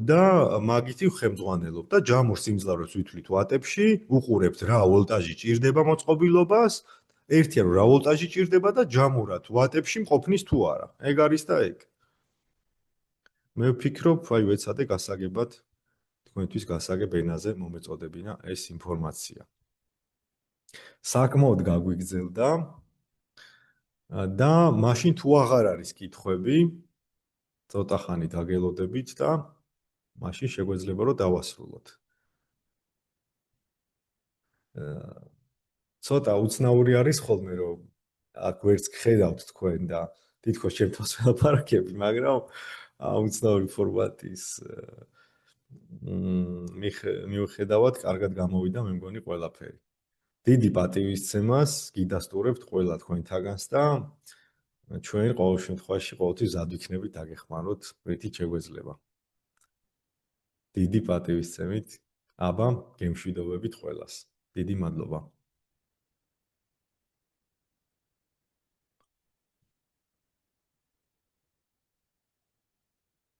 და მაგითი ვხემძღვანელობ და ჯამურ სიმძლავრეს ვითვლით ვატებში, უყურებთ რა ვოლტაჟი ჭირდება მოწყობილობას, ერთია რომ რა ვოლტაჟი ჭირდება და ჯამურად ვატებში მყოფნის თუ არა. ეგ არის და ეგ. მე ვფიქრობ, აი ვეცადე გასაგებად თქვენთვის გასაგებ ენაზე მომეწოდებინა ეს ინფორმაცია. საკმაოდ გაგვიგზელდა და მაშინ თუ აღარ არის კითხვები, ცოტა ხანი დაგელოდებით და მაშინ შეგვეძლება რომ დავასრულოთ. ცოტა უცნაური არის ხოლმე რომ აქ ვერც გხედავთ თქვენ და თითქოს ჩემთავს ველაპარაკები, მაგრამ უცნაური ფორმატის მიუხედავად კარგად გამოვიდა მე მგონი ყველაფერი. დიდი პატივისცემას გიდასტურებთ ყველა თქვენთაგანს და ჩვენ ყოველ შემთხვევაში ყოველთვის ზად ვიქნებით დაგეხმაროთ რითიც შეგვეძლება. დიდი პატივისცემით აბა გემშვიდობებით ყველას. დიდი მადლობა.